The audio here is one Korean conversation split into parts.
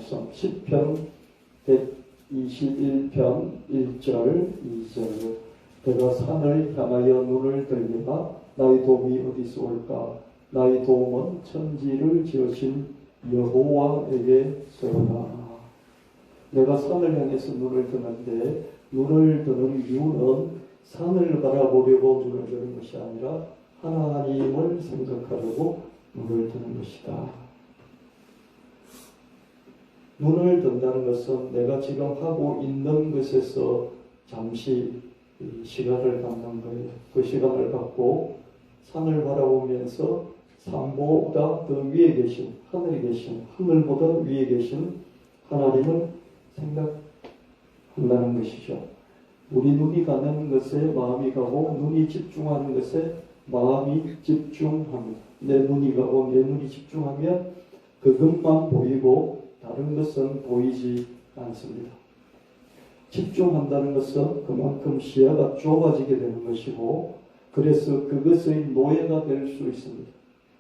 말씀 시편 121편 1절 2절 내가 산을 향하여 눈을 들리라 나의 도움이 어디서 올까 나의 도움은 천지를 지으신 여호와에게서로다. 내가 산을 향해서 눈을 드는데 눈을 드는 이유는 산을 바라보려고 눈을 드는 것이 아니라 하나님을 생각하려고 눈을 드는 것이다. 눈을 든다는 것은 내가 지금 하고 있는 것에서 잠시 시간을 갖는 거예요. 그 시간을 갖고 산을 바라보면서 산보다 더 위에 계신, 하늘에 계신, 하늘보다 위에 계신 하나님을 생각한다는 것이죠. 우리 눈이 가는 것에 마음이 가고 눈이 집중하는 것에 마음이 집중합니다. 내 눈이 가고 내 눈이 집중하면 그것만 보이고 다른 것은 보이지 않습니다. 집중한다는 것은 그만큼 시야가 좁아지게 되는 것이고 그래서 그것의 노예가 될 수 있습니다.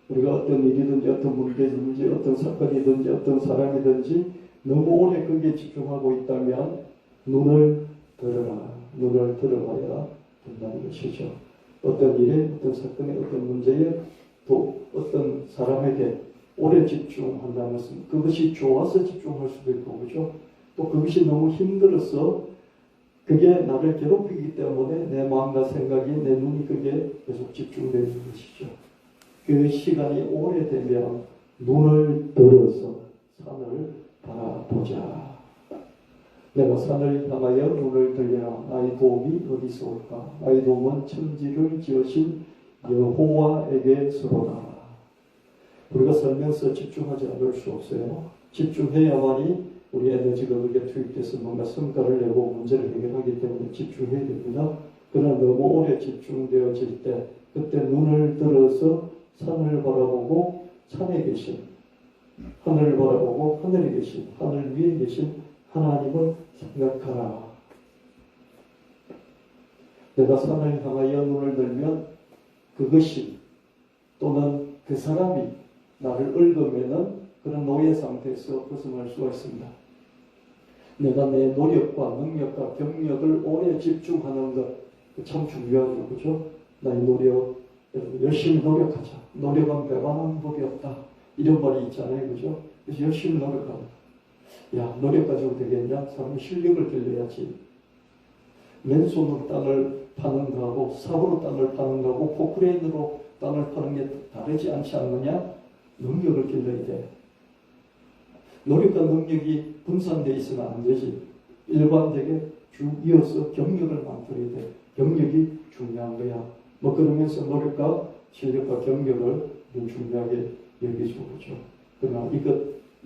우리가 어떤 일이든지 어떤 문제든지 어떤 사건이든지 어떤 사람이든지 너무 오래 거기에 집중하고 있다면 눈을 들어봐야 된다는 것이죠. 어떤 일에 어떤 사건에 어떤 문제에 또 어떤 사람에게 오래 집중한다는 것은 그것이 좋아서 집중할 수도 있고 그죠? 또 그것이 너무 힘들어서 그게 나를 괴롭히기 때문에 내 마음과 생각이 내 눈이 그게 계속 집중되는 것이죠. 그 시간이 오래되면 눈을 들어서 산을 바라보자. 내가 산을 향하여 눈을 들리라. 나의 도움이 어디서 올까? 나의 도움은 천지를 지으신 여호와에게서로다. 우리가 살면서 집중하지 않을 수 없어요. 집중해야만이 우리 에너지가 그게 투입돼서 뭔가 성과를 내고 문제를 해결하기 때문에 집중해야 됩니다. 그러나 너무 오래 집중되어질 때 그때 눈을 들어서 산을 바라보고 산에 계신 하늘을 바라보고 하늘에 계신 하늘 위에 계신 하나님을 생각하라. 내가 산을 향하여 눈을 들면 그것이 또는 그 사람이 나를 얽으면은 그런 노예 상태에서 벗어날 수가 있습니다. 내가 내 노력과 능력과 경력을 오래 집중하는 것 참 중요하죠. 그죠? 나의 노력, 열심히 노력하자. 노력은 배반하는 법이 없다. 이런 말이 있잖아요. 그죠? 그래서 열심히 노력하자. 야, 노력 가지고 되겠냐? 사람이 실력을 길러야지. 맨손으로 땅을 파는 거하고 삽으로 땅을 파는 거하고 포크레인으로 땅을 파는 게 다르지 않지 않느냐? 능력을 길러야 돼. 노력과 능력이 분산되어 있으면 안 되지. 일관되게 쭉 이어서 경력을 만들어야 돼. 경력이 중요한 거야. 뭐 그러면서 노력과 실력과 경력을 중요하게 여기죠. 그죠? 그러나 이것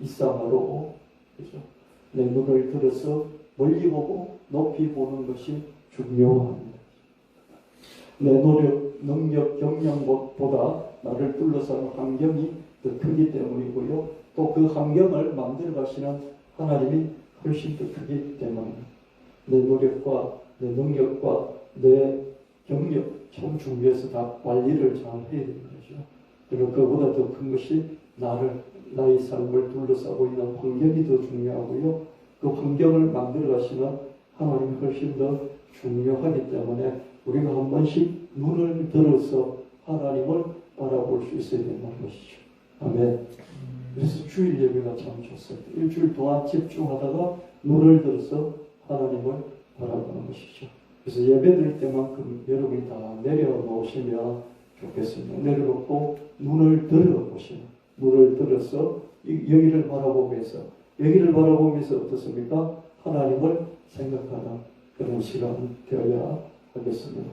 이상으로 그죠? 내 눈을 들어서 멀리 보고 높이 보는 것이 중요합니다. 내 노력, 능력, 경력보다 나를 둘러싸는 환경이 더 크기 때문이고요. 또 그 환경을 만들어 가시는 하나님이 훨씬 더 크기 때문입니다. 내 노력과 내 능력과 내 경력 참 중요해서 다 관리를 잘 해야 되는 거죠. 그리고 그보다 더 큰 것이 나의 삶을 둘러싸고 있는 환경이 더 중요하고요. 그 환경을 만들어 가시는 하나님이 훨씬 더 중요하기 때문에 우리가 한 번씩 눈을 들어서 하나님을 바라볼 수 있어야 된다는 것이죠. 아멘. 그래서 주일 예배가 참 좋습니다. 일주일 동안 집중하다가 눈을 들어서 하나님을 바라보는 것이죠. 그래서 예배 드릴 때만큼 여러분이 다 내려놓으시면 좋겠습니다. 내려놓고 눈을 들어보시면 눈을 들어서 여기를 바라보면서 어떻습니까? 하나님을 생각하는 그런 시간이 되어야 하겠습니다.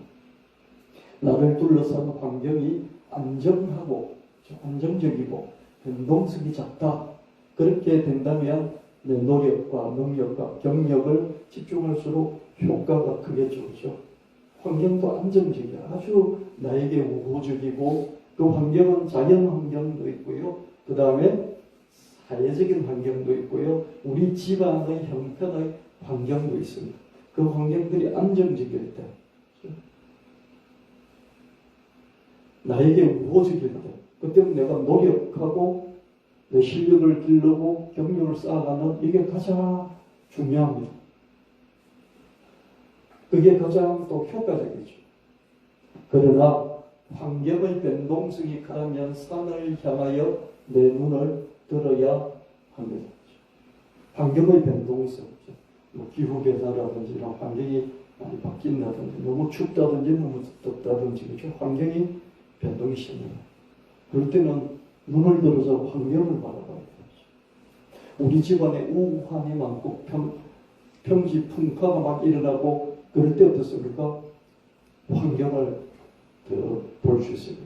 나를 둘러싼 환경이 안정적이고 변동성이 작다. 그렇게 된다면 내 노력과 능력과 경력을 집중할수록 효과가 크겠죠. 그렇죠? 환경도 안정적이야. 아주 나에게 우호적이고 그 환경은 자연 환경도 있고요. 그 다음에 사회적인 환경도 있고요. 우리 집안의 형편의 환경도 있습니다. 그 환경들이 안정적일 때 나에게 우호적일 때 그때는 내가 노력하고 내 실력을 기르고 경력을 쌓아가는 이게 가장 중요합니다. 그게 가장 또 효과적이죠. 그러나 환경의 변동성이 크다면 산을 향하여 내 눈을 들어야 합니다. 환경의 변동성, 뭐 기후변화라든지 이런 환경이 많이 바뀐다든지 너무 춥다든지 너무 덥다든지 그렇죠? 환경이 변동이 심해요. 그럴 때는 눈을 들어서 환경을 바라봐야 되죠. 우리 집안에 우환이 많고 평지 풍파가 막 일어나고 그럴 때 어떻습니까? 환경을 볼 수 있어요.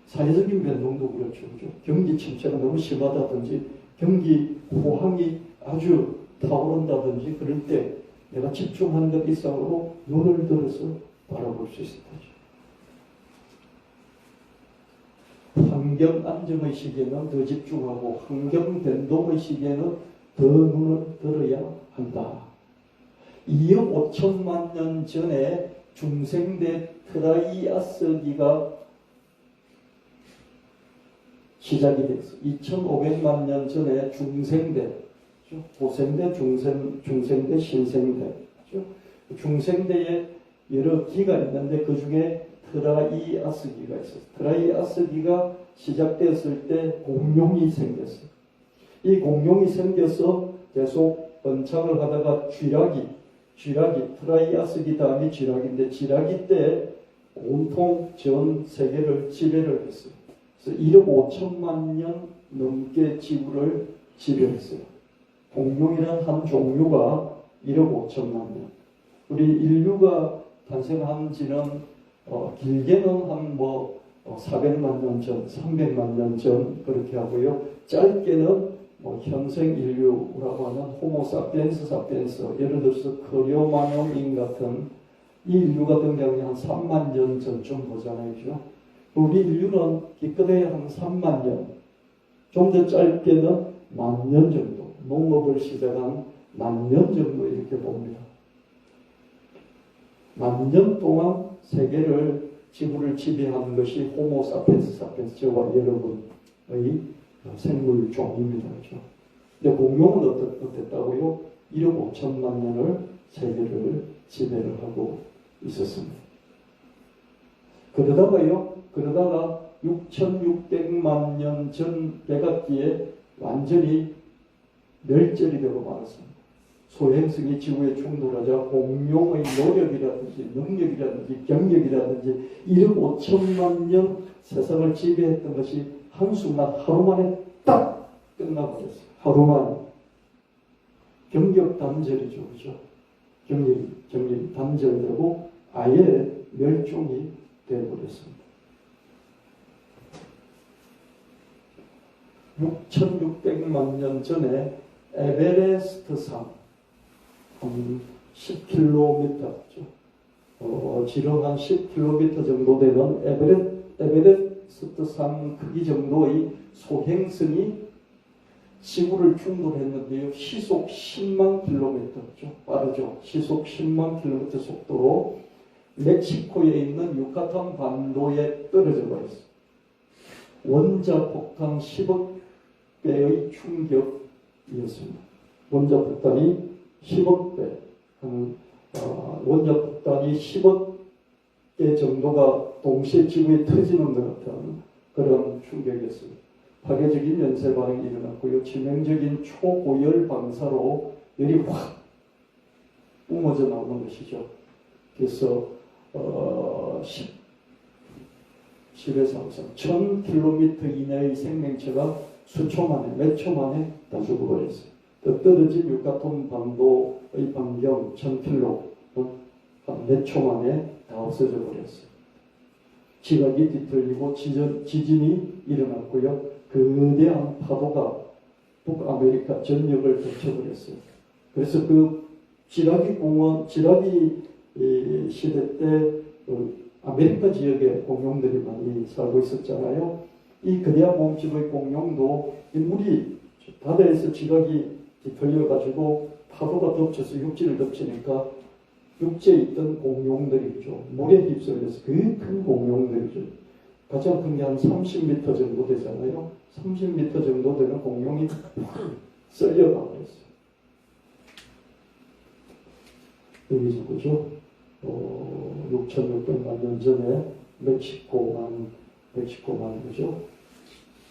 사회적인 변동도 그렇죠. 경기 침체가 너무 심하다든지 경기 호황이 아주 타오른다든지 그럴 때 내가 집중한 것 이상으로 눈을 들어서 바라볼 수 있다. 환경 안정의 시기에는 더 집중하고 환경 변동의 시기에는 더 눈을 들어야 한다. 2억 5천만 년 전에 중생대 트라이아스기가 시작이 됐어. 2,500만 년 전에 중생대, 고생대, 중생대, 신생대. 중생대에 여러 기가 있는데 그 중에 트라이아스기가 있었어. 트라이아스기가 시작되었을 때 공룡이 생겼어. 이 공룡이 생겨서 계속 번창을 하다가 쥐라기 트라이아스기 다음이 쥐라기인데 쥐라기 때 온통 전 세계를 지배를 했어요. 그래서 1억 5천만 년 넘게 지구를 지배했어요. 공룡이라는 한 종류가 1억 5천만 년. 우리 인류가 탄생한 지는 길게는 한 400만 년 전, 300만 년 전 그렇게 하고요. 짧게는 현생 인류라고 하는 호모사피엔스 사피엔스, 예를 들어서 크리오마뇽인 같은 이 인류 같은 경우에 한 3만 년 전쯤 보잖아요. 우리 인류는 기껏해야 한 3만 년, 좀 더 짧게는 10,000년 정도, 농업을 시작한 10,000년 정도 이렇게 봅니다. 10,000년 동안 세계를, 지구를 지배하는 것이 호모사피엔스 사피엔스, 저와 여러분의 생물 종입니다. 그렇죠? 근데 공룡은 어땠다고요? 1억 5천만 년을 세계를 지배를 하고 있었습니다. 그러다가 6,600만 년 전 백악기에 완전히 멸절이 되고 말았습니다. 소행성이 지구에 충돌하자 공룡의 노력이라든지 능력이라든지 경력이라든지 1억 5천만 년 세상을 지배했던 것이 한순간 하루 만에 딱 끝나버렸어요. 하루 만에. 경력 단절이죠. 그죠? 경력이 단절되고 아예 멸종이 되어버렸습니다. 6,600만 년 전에 에베레스트 산, 한 10km, 지름 한 10km 정도 되는 에베레스트 산 크기 정도의 소행성이 지구를 충돌했는데요. 시속 10만 킬로미터죠. 빠르죠. 시속 10만 킬로미터 속도로 멕시코에 있는 유카탄 반도에 떨어져 버렸어요. 원자 폭탄 10억 배의 충격이었습니다. 원자 폭탄이 10억 배, 원자 폭탄이 10억 개 정도가 동시에 지구에 터지는 것 같은 그런 충격이었습니다. 파괴적인 연쇄 반응이 일어났고요. 치명적인 초고열 방사로 열이 확 뿜어져 나오는 것이죠. 그래서 10에서 항상 1000km 이내의 생명체가 수초 만에, 몇 초 만에 다 죽어버렸어요. 또 떨어진 유카톤 반도의 반경 1000km, 한 몇 초 만에 다 없어져 버렸어요. 지각이 뒤틀리고 지진이 일어났고요. 거대한 파도가 북아메리카 전역을 덮쳐버렸어요. 그래서 그 지라기 시대 때 아메리카 지역에 공룡들이 많이 살고 있었잖아요. 이 거대한 몸집의 공룡도 물이 바다에서 지각이 뒤틀려가지고 파도가 덮쳐서 육지를 덮치니까 육지에 있던 공룡들이죠. 물에 휩쓸려서 그 큰 공룡들이죠. 가장 큰 게 한 30m 정도 되잖아요. 30m 정도 되는 공룡이 썰려가고 있어요. 여기서 그죠? 6,600만 년 전에 멕시코만 그죠?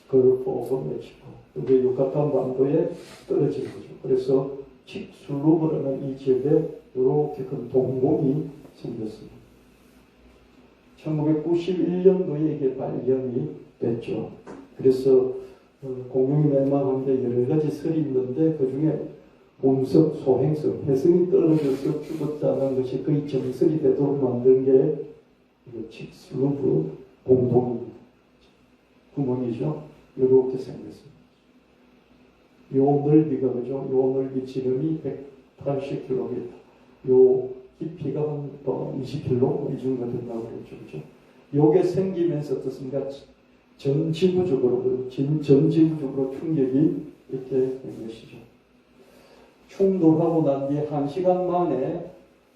걸프 오브 멕시코. 그게 유카탄 반도에 떨어진 거죠. 그래서 칙술루브라는 이 지역에 이렇게 큰 동공이 생겼습니다. 1991년도에 이게 발견이 됐죠. 그래서 공룡이 멸망한 게 여러 가지 설이 있는데 그 중에 운석, 소행성, 혜성이 떨어져서 죽었다는 것이 거의 정설이 되도록 만든 게 칙슬루브 공동입니다. 구멍이죠. 이렇게 생겼습니다. 요 넓이가 그죠? 요 넓이 지름이 180km. 요 깊이가 한 20km 이 정도 된다고 그랬죠. 그죠? 요게 생기면서 어떻습니까? 전 지구적으로 충격이 이렇게 된 것이죠. 충돌하고 난 뒤에 1시간 만에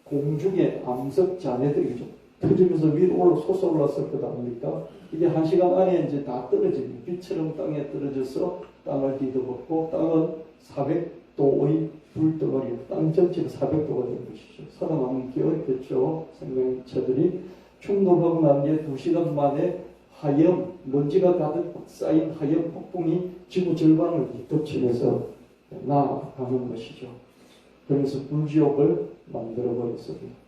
공중에 암석 잔해들이죠. 터지면서 위로 솟아올랐을 것 아닙니까? 이게 1시간 안에 이제 다 떨어집니다. 빛처럼 땅에 떨어져서 땅을 뒤덮었고, 땅은 400도의 불덩어리, 땅 전체가 400도가 된 것이죠. 살아남기 어렵겠죠. 생명체들이. 충돌하고 난 뒤에 2시간 만에 하염, 먼지가 가득 쌓인 하염 폭풍이 지구 절반을 덮치면서 나아가는 것이죠. 그래서 불지옥을 만들어버렸습니다.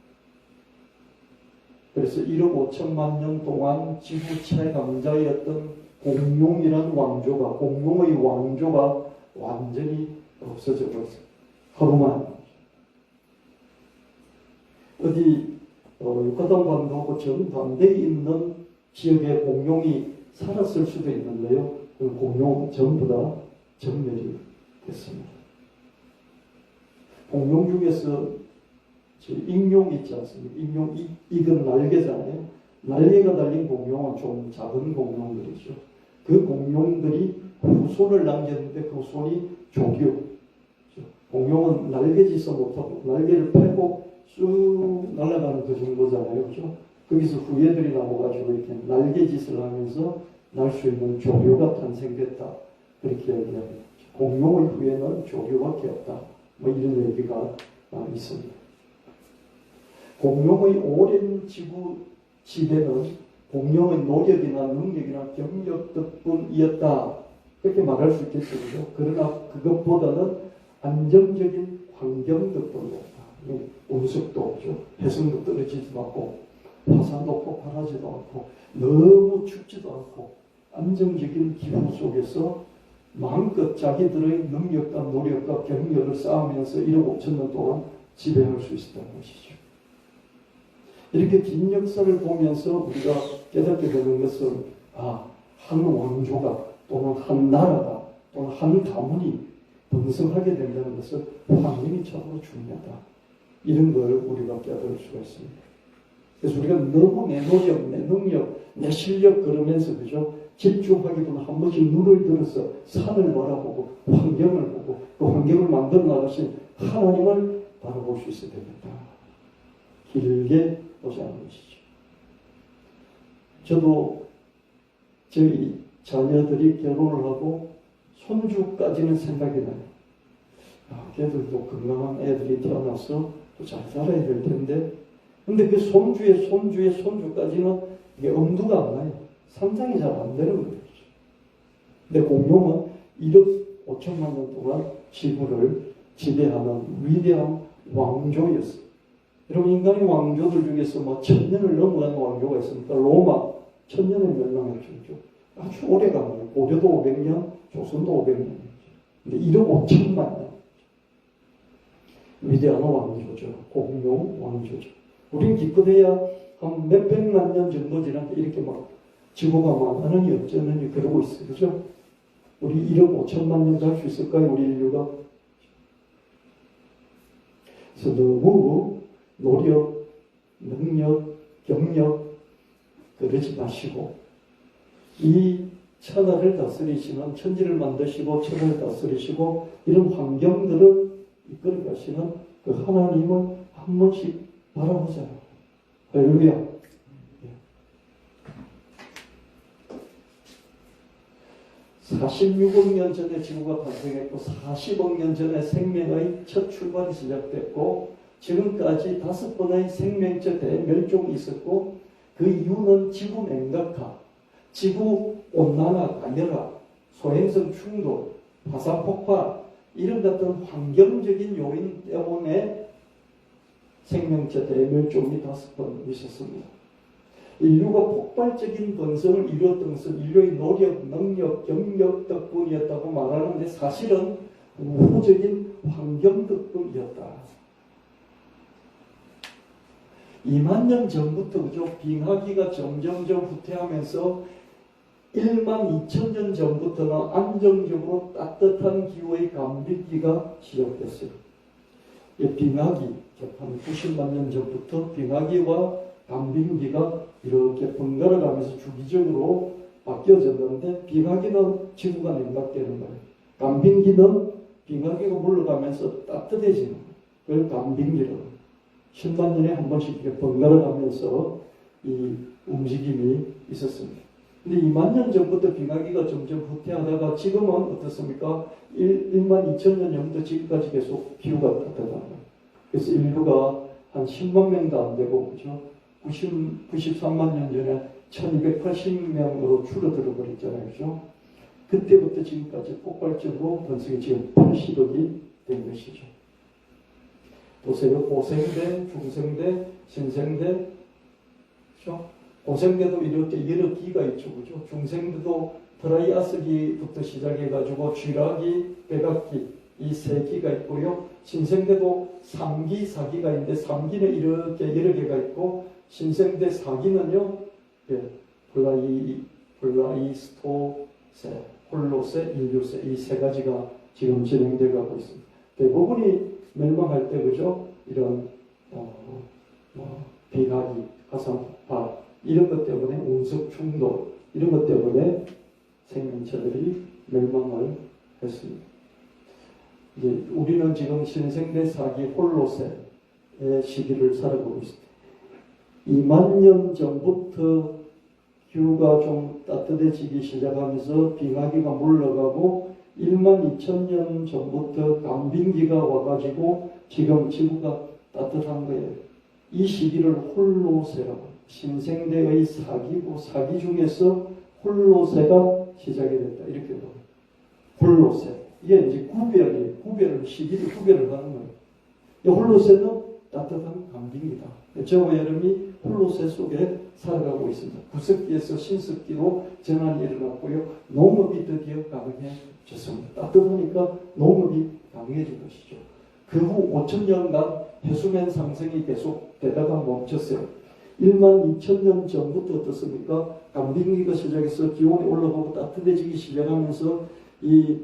그래서 1억 5천만 년 동안 지구 최강자였던 공룡이라는 왕조가, 공룡의 왕조가 완전히 없어져 버렸어요. 하루만. 어디 유카탄 반도하고 정반대에 있는 지역에 공룡이 살았을 수도 있는데요. 그 공룡 전부 다 전멸이 됐습니다. 공룡 중에서 익룡 있지 않습니까? 익룡, 익은 날개잖아요. 날개가 달린 공룡은 좀 작은 공룡들이죠. 그 공룡들이 후손을 남겼는데 그 후손이 조류. 공룡은 날개짓을 못하고 날개를 펴고 쭉 날아가는 그 정도잖아요. 그죠? 거기서 후예들이 나와가지고 이렇게 날개짓을 하면서 날 수 있는 조류가 탄생됐다. 그렇게 이야기합니다. 공룡의 후예는 조류밖에 없다. 뭐 이런 얘기가 있습니다. 공룡의 오랜 지구 지배는 공룡의 노력이나 능력이나 경력 덕분이었다. 그렇게 말할 수 있겠죠. 그러나 그것보다는 안정적인 환경 덕분이었다. 운석도 없죠. 해성도 떨어지지도 않고 화산도 폭발하지도 않고 너무 춥지도 않고 안정적인 기후 속에서 마음껏 자기들의 능력과 노력과 경력을 쌓으면서 1억 5천 년 동안 지배할 수 있었다는 것이죠. 이렇게 긴 역사를 보면서 우리가 깨닫게 되는 것은 한 왕조가 또는 한 나라가 또는 한 가문이 번성하게 된다는 것은 환경이 참으로 중요하다. 이런 걸 우리가 깨달을 수가 있습니다. 그래서 우리가 너무 내 노력, 내 능력, 내 실력 그러면서 그죠? 집중하기보다 한 번씩 눈을 들어서 산을 바라보고 환경을 보고 그 환경을 만들어 나가신 하나님을 바라볼 수 있어야 되겠다. 길게 보자는 것이죠. 저도 저희 자녀들이 결혼을 하고 손주까지는 생각이 나요. 걔들도 건강한 애들이 태어나서 또 잘 살아야 될 텐데 근데 그 손주의 손주까지는 이게 엄두가 안 나요. 상상이 잘 안 되는 거죠. 근데 공룡은 1억 5천만 년 동안 지구를 지배하는 위대한 왕조였어요. 여러분 인간의 왕조들 중에서 뭐 1000년을 넘어가는 왕조가 있습니까? 로마 1000년을 멸망했죠. 아주 오래가네요. 고려도 500년, 조선도 500년이죠. 근데 1억 5천만 년. 위대한 왕조죠. 공룡 왕조죠. 우린 기껏해야 한 몇백만 년 정도 지나서 이렇게 막 지구가 망하느니 어쩌느니 그러고 있어요. 그죠? 우리 1억 5천만 년 살 수 있을까요? 우리 인류가? 그래서 너무 노력, 능력, 경력 그러지 마시고 이 천하를 다스리시는 천지를 만드시고 천하를 다스리시고 이런 환경들을 이끌어 가시는 그 하나님을 한 번씩 바라보자요. 할렐루야. 46억 년 전에 지구가 탄생했고 40억 년 전에 생명의 첫 출발이 시작됐고 지금까지 5번의 생명체 대멸종이 있었고 그 이유는 지구 냉각화, 지구 온난화, 가열화, 소행성 충돌, 화산 폭발 이런 같은 환경적인 요인 때문에 생명체 대멸종이 5번 있었습니다. 인류가 폭발적인 번성을 이루었던 것은 인류의 노력, 능력, 경력 덕분이었다고 말하는데 사실은 우호적인 환경 덕분이었다. 2만 년 전부터 그죠? 빙하기가 점점점 후퇴하면서 1만 2천 년 전부터는 안정적으로 따뜻한 기후의 감비기가 시작됐어요. 빙하기, 한 90만 년 전부터 빙하기와 감빙기가 이렇게 번갈아 가면서 주기적으로 바뀌어졌는데 빙하기는 지구가 냉각되는 거예요. 감빙기는 빙하기가 물러가면서 따뜻해지는 거예요. 그걸 감빙기라고 해요. 10만 년에 한 번씩 이렇게 번갈아 가면서 이 움직임이 있었습니다. 근데 2만 년 전부터 빙하기가 점점 후퇴하다가 지금은 어떻습니까? 1만 2천 년 전부터 지금까지 계속 기후가 따뜻하다. 그래서 인류가 한 10만 명도 안 되고, 그죠? 93만 년 전에 1280명으로 줄어들어 버렸잖아요. 그죠? 그때부터 지금까지 폭발적으로 번성이 지금 80억이 된 것이죠. 보세요. 고생대, 중생대, 신생대, 그죠? 고생대도 이렇게 여러 기가 있죠. 그죠? 중생대도 트라이아스기부터 시작해가지고 쥐라기, 백악기, 이 세 기가 있고요. 신생대도 3기, 4기가 있는데 3기는 이렇게 여러 개가 있고 신생대 4기는요. 플라이스토세, 홀로세, 인류세 이 세 가지가 지금 진행되어 가고 있습니다. 대부분이 멸망할 때 그죠? 이런 빙하기, 화산 폭발 이런 것 때문에 운석 충돌 이런 것 때문에 생명체들이 멸망을 했습니다. 이제 우리는 지금 신생대 4기 홀로세의 시기를 살아보고 있습니다. 2만 년 전부터 기후가 좀 따뜻해지기 시작하면서 빙하기가 물러가고 1만 2천 년 전부터 감빙기가 와가지고 지금 지구가 따뜻한 거예요. 이 시기를 홀로세라고 신생대의 4기고 4기 중에서 홀로세가 시작이 됐다. 이렇게 봐요. 홀로세. 이게 이제 시기를 구별을 하는 거예요. 이 홀로세는 따뜻한 감빙기다. 저와 여름이 홀로세 속에 살아가고 있습니다. 구석기에서 신석기로 전환이 일어났고요. 농업이 드디어 강해졌습니다. 따뜻하니까 농업이 강해진 것이죠. 그 후 5천년간 해수면 상승이 계속 되다가 멈췄어요. 1만 2천 년 전부터 어떻습니까? 감빙기가 시작해서 기온이 올라가고 따뜻해지기 시작하면서 이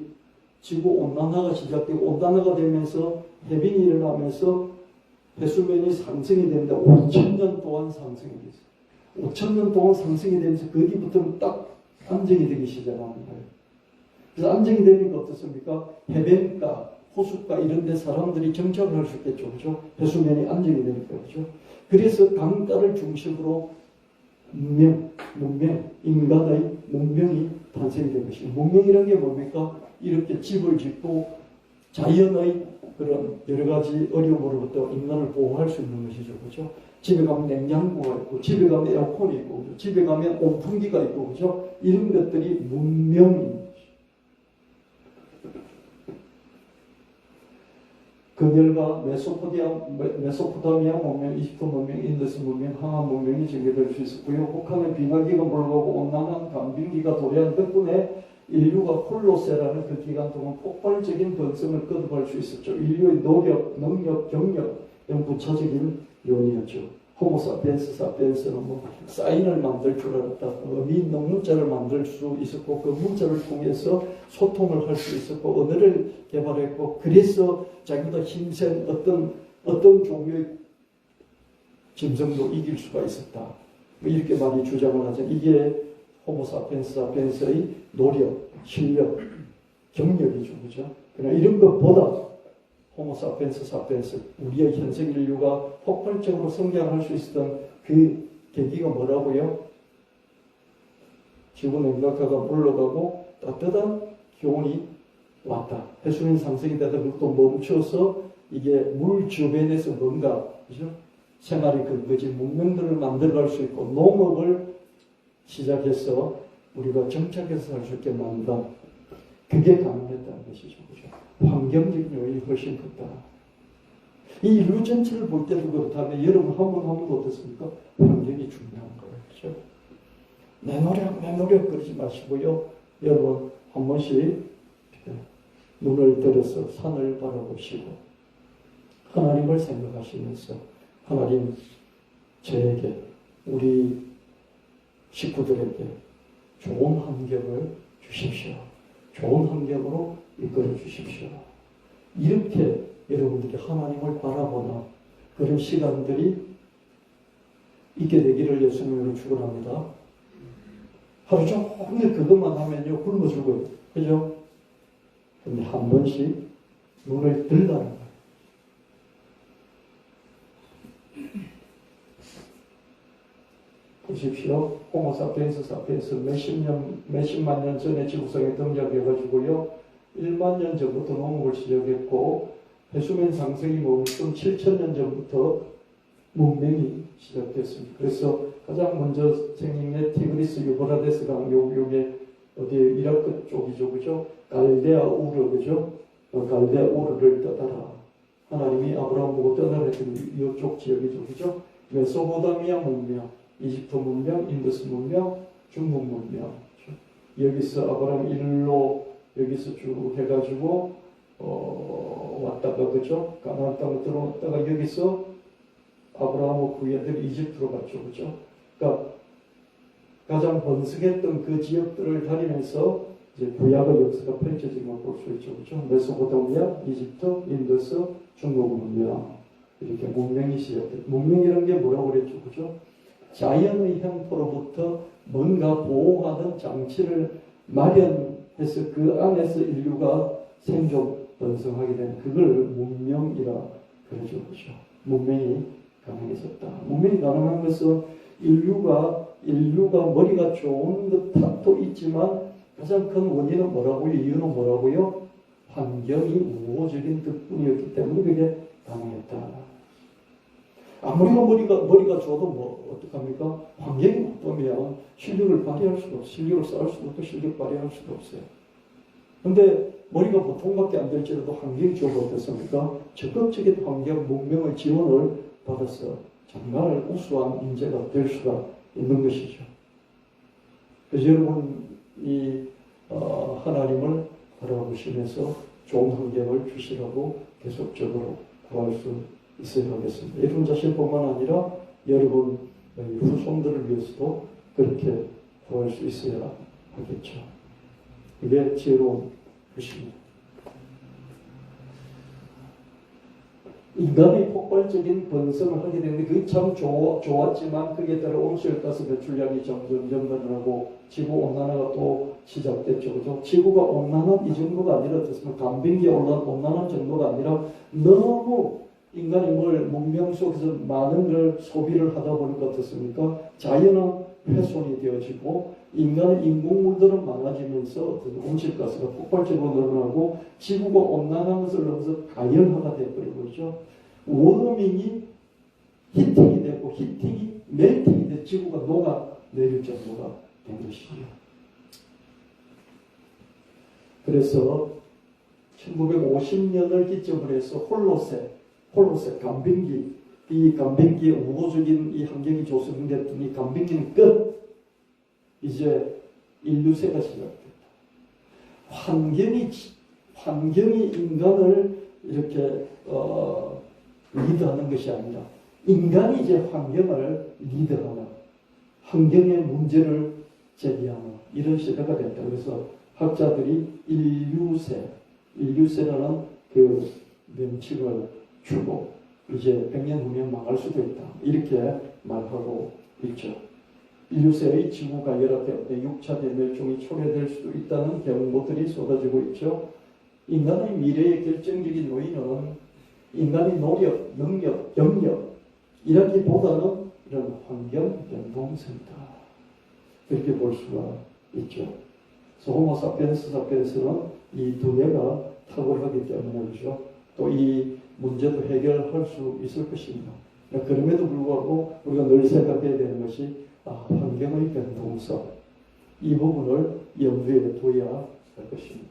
지구 온난화가 시작되고 온난화가 되면서 해빙이 일어나면서 해수면이 상승이 됩니다. 5천년 동안 상승이 됐어요. 5천년 동안 상승이 되면서 거기부터는 딱 안정이 되기 시작하는 거예요. 그래서 안정이 되니까 어떻습니까? 해변가, 호숫가 이런 데 사람들이 정착을 할 수 있겠죠. 그죠? 해수면이 안정이 되니까. 그죠? 그래서 강가를 중심으로 문명, 인간의 문명이 탄생이 된 것이죠. 문명이라는 게 뭡니까? 이렇게 집을 짓고 자연의 그런 여러 가지 어려움으로부터 인간을 보호할 수 있는 것이죠. 그죠? 집에 가면 냉장고가 있고, 집에 가면 에어컨이 있고, 집에 가면 온풍기가 있고, 그죠? 이런 것들이 문명입니다. 금열과 메소포타미아 문명, 이집트 문명, 인더스 문명, 항암 문명이 전개될 수 있었고요. 북한의 빙하기가 물러가고 온난한 감빙기가 도래한 덕분에 인류가 홀로세라는 그 기간 동안 폭발적인 번성을 거듭할 수 있었죠. 인류의 노력, 능력, 경력 이런 부차적인 요인이었죠. 호모사피엔스 사피엔스는 사인을 만들 줄 알았다. 어미 있는 문자를 만들 수 있었고 그 문자를 통해서 소통을 할 수 있었고 언어를 개발했고 그래서 자기보다 힘센 어떤 종류의 짐승도 이길 수가 있었다. 이렇게 많이 주장을 하죠. 이게 호모사피엔스 사피엔스의 노력, 실력, 경력이죠. 그죠? 그러나 이런 것보다 호모사피엔스 사피엔스 우리의 현생 인류가 폭발적으로 성장할 수 있었던 그 계기가 뭐라고요? 지구 냉각화가 물러가고 따뜻한 기온이 왔다. 해수면 상승이 되다 또 멈춰서 이게 물 주변에서 뭔가 그죠? 생활이 근거지 문명들을 만들어갈 수 있고 농업을 시작해서 우리가 정착해서 살 수 있게 만든다. 그게 가능했다는 것이죠. 그죠? 환경적인 요인이 훨씬 컸다. 이 인류 전체를 볼 때도 그렇다면 여러분 한 번 어떻습니까? 환경이 중요한 거예요. 그죠? 내 노력 그러지 마시고요. 여러분 한 번씩 눈을 들어서 산을 바라보시고 하나님을 생각하시면서 하나님 저에게 우리 식구들에게 좋은 환경을 주십시오. 좋은 환경으로 이끌어 주십시오. 이렇게 여러분들이 하나님을 바라보는 그런 시간들이 있게 되기를 예수님으로 축원합니다. 하루 종일 그것만 하면요 굶어 죽어요. 그죠? 근데 한 번씩 눈을 들라는 거예요. 보십시오. 호모사피엔스 사피엔스 몇십만 년 전에 지구상에 등장해가지고요. 1만 년 전부터 농업을 시작했고 해수면 상승이 멈춘 7,000년 전부터 문명이 시작됐습니다. 그래서 가장 먼저 생긴 게 티그리스 유브라데스 강 요게 어디 이라크 쪽이죠, 그죠? 갈대아 우르, 그죠? 갈대아 우르를 떠나라. 하나님이 아브라함 보고 떠나라 했더니 이쪽 지역이죠, 그죠? 메소포타미아 문명, 이집트 문명, 인더스 문명, 중국 문명. 여기서 아브라함 일로 여기서 쭉 해가지고 왔다가 그죠? 가나안 땅으로 들어왔다가 여기서 아브라함의 후예들이 이집트로 갔죠, 그죠? 그러니까 가장 번성했던 그 지역들을 다니면서 이제 구약의 역사가 펼쳐진 걸 볼 수 있죠, 그죠? 메소포타미아, 이집트, 인더스, 중국 문명 이렇게 문명이 시작됐. 문명이라는 게 뭐라고 그랬죠, 그죠? 자연의 형태로부터 뭔가 보호하는 장치를 마련해서 그 안에서 인류가 생존 번성하게 된 그걸 문명이라 그러죠, 그죠? 문명이 가능했었다. 문명이 가능한 것은 인류가 머리가 좋은 듯도 있지만 가장 큰 원인은 뭐라고요? 이유는 뭐라고요? 환경이 우호적인 덕분이었기 때문에 그게 가능했다. 아무리 머리가 좋아도 뭐 어떡합니까? 환경이 나쁘면 실력을 발휘할 수가 없어요. 실력을 쌓을 수도 없고 실력 발휘할 수도 없어요. 근데 머리가 보통밖에 안 될지라도 환경이 좋으면 어떻습니까? 적극적인 환경, 문명의 지원을 받아서 정말 우수한 인재가 될 수가 있는 것이죠. 그래서 여러분이 하나님을 바라보시면서 좋은 환경을 주시라고 계속적으로 구할 수 있어야 하겠습니다. 여러분 자신뿐만 아니라 여러분 후손들을 위해서도 그렇게 구할 수 있어야 하겠죠. 이게 지혜로운 것입니다. 인간이 폭발적인 번성을 하게 되는데 그게 참 좋았지만 그게 따라 온수에 따라서 배출량이 점점 늘어나고 지구온난화가 또 시작됐죠. 그죠? 지구가 온난한 이 정도가 아니라 간빙기에 올라온 온난한 정도가 아니라 너무 인간이 문명 속에서 많은 걸 소비를 하다 보니까 어떻습니까? 자연은 훼손이 되어지고 인간의 인공물들은 많아지면서 어떤 온실가스가 폭발적으로 늘어나고 지구가 온난한 것을 넘어서 가열화가 되어버리고 있죠. 워밍이 히팅이 되고 히팅이 멜팅이 돼 지구가 녹아내릴 정도가 된 것이죠. 그래서 1950년을 기점으로 해서 홀로셋 간빙기 이 간빙기의 우호적인 이 환경이 조성됐더니 간빙기는 끝. 이제 인류세가 시작됐다. 환경이 인간을 이렇게 리드하는 것이 아니라 인간이 이제 환경을 리드하는 환경의 문제를 제기하는 이런 시대가 됐다. 그래서 학자들이 인류세라는 그 명칭을 주고 이제 100년 후면 망할 수도 있다. 이렇게 말하고 있죠. 인류세의 지구가 열악되어 6차 대멸종이 초래될 수도 있다는 경고들이 쏟아지고 있죠. 인간의 미래의 결정적인 요인은 인간의 노력, 능력, 경력 이라기보다는 이런 환경 변동성이다. 이렇게 볼 수가 있죠. 그래서 호모 사피엔스 사피엔스는 이 두 개가 탁월하기 때문에 그죠. 또 이 문제도 해결할 수 있을 것입니다. 그럼에도 불구하고 우리가 늘 생각해야 되는 것이 환경의 변동성 이 부분을 염두에 둬야 할 것입니다.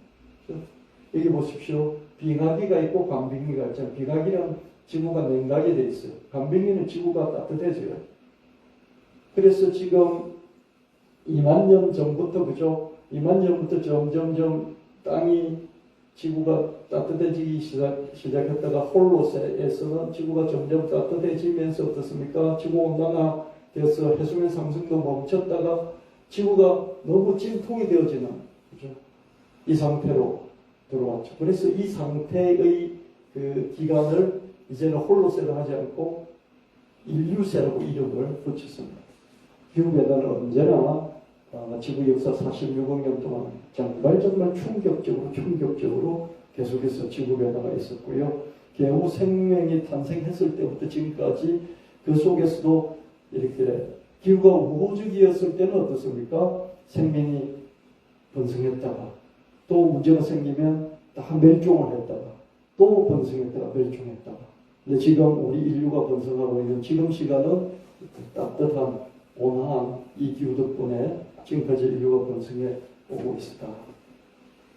여기 보십시오. 빙하기가 있고 간빙기가 있잖아요. 빙하기는 지구가 냉각이 돼 있어요. 간빙기는 지구가 따뜻해져요. 그래서 지금 2만 년 전부터 그죠? 2만 년부터 점점점 땅이 지구가 따뜻해지기 시작했다가 홀로세에서는 지구가 점점 따뜻해지면서 어떻습니까? 지구온난화 되어서 해수면 상승도 멈췄다가 지구가 너무 찜통이 되어지는 그죠? 이 상태로 들어왔죠. 그래서 이 상태의 그 기간을 이제는 홀로세로 하지 않고 인류세라고 이름을 붙였습니다. 기후변화는 언제나 지구 역사 46억 년 동안 정말 충격적으로 계속해서 지구변화가 있었고요. 겨우 생명이 탄생했을 때부터 지금까지 그 속에서도 이렇게 기후가 우호적이었을 때는 어떻습니까? 생명이 번성했다가 또 문제가 생기면 다 멸종을 했다가 또 번성했다가 멸종했다가 근데 지금 우리 인류가 번성하고 있는 지금 시간은 따뜻한 온화한 이 기후 덕분에 지금까지 인류가 번성해 오고 있었다.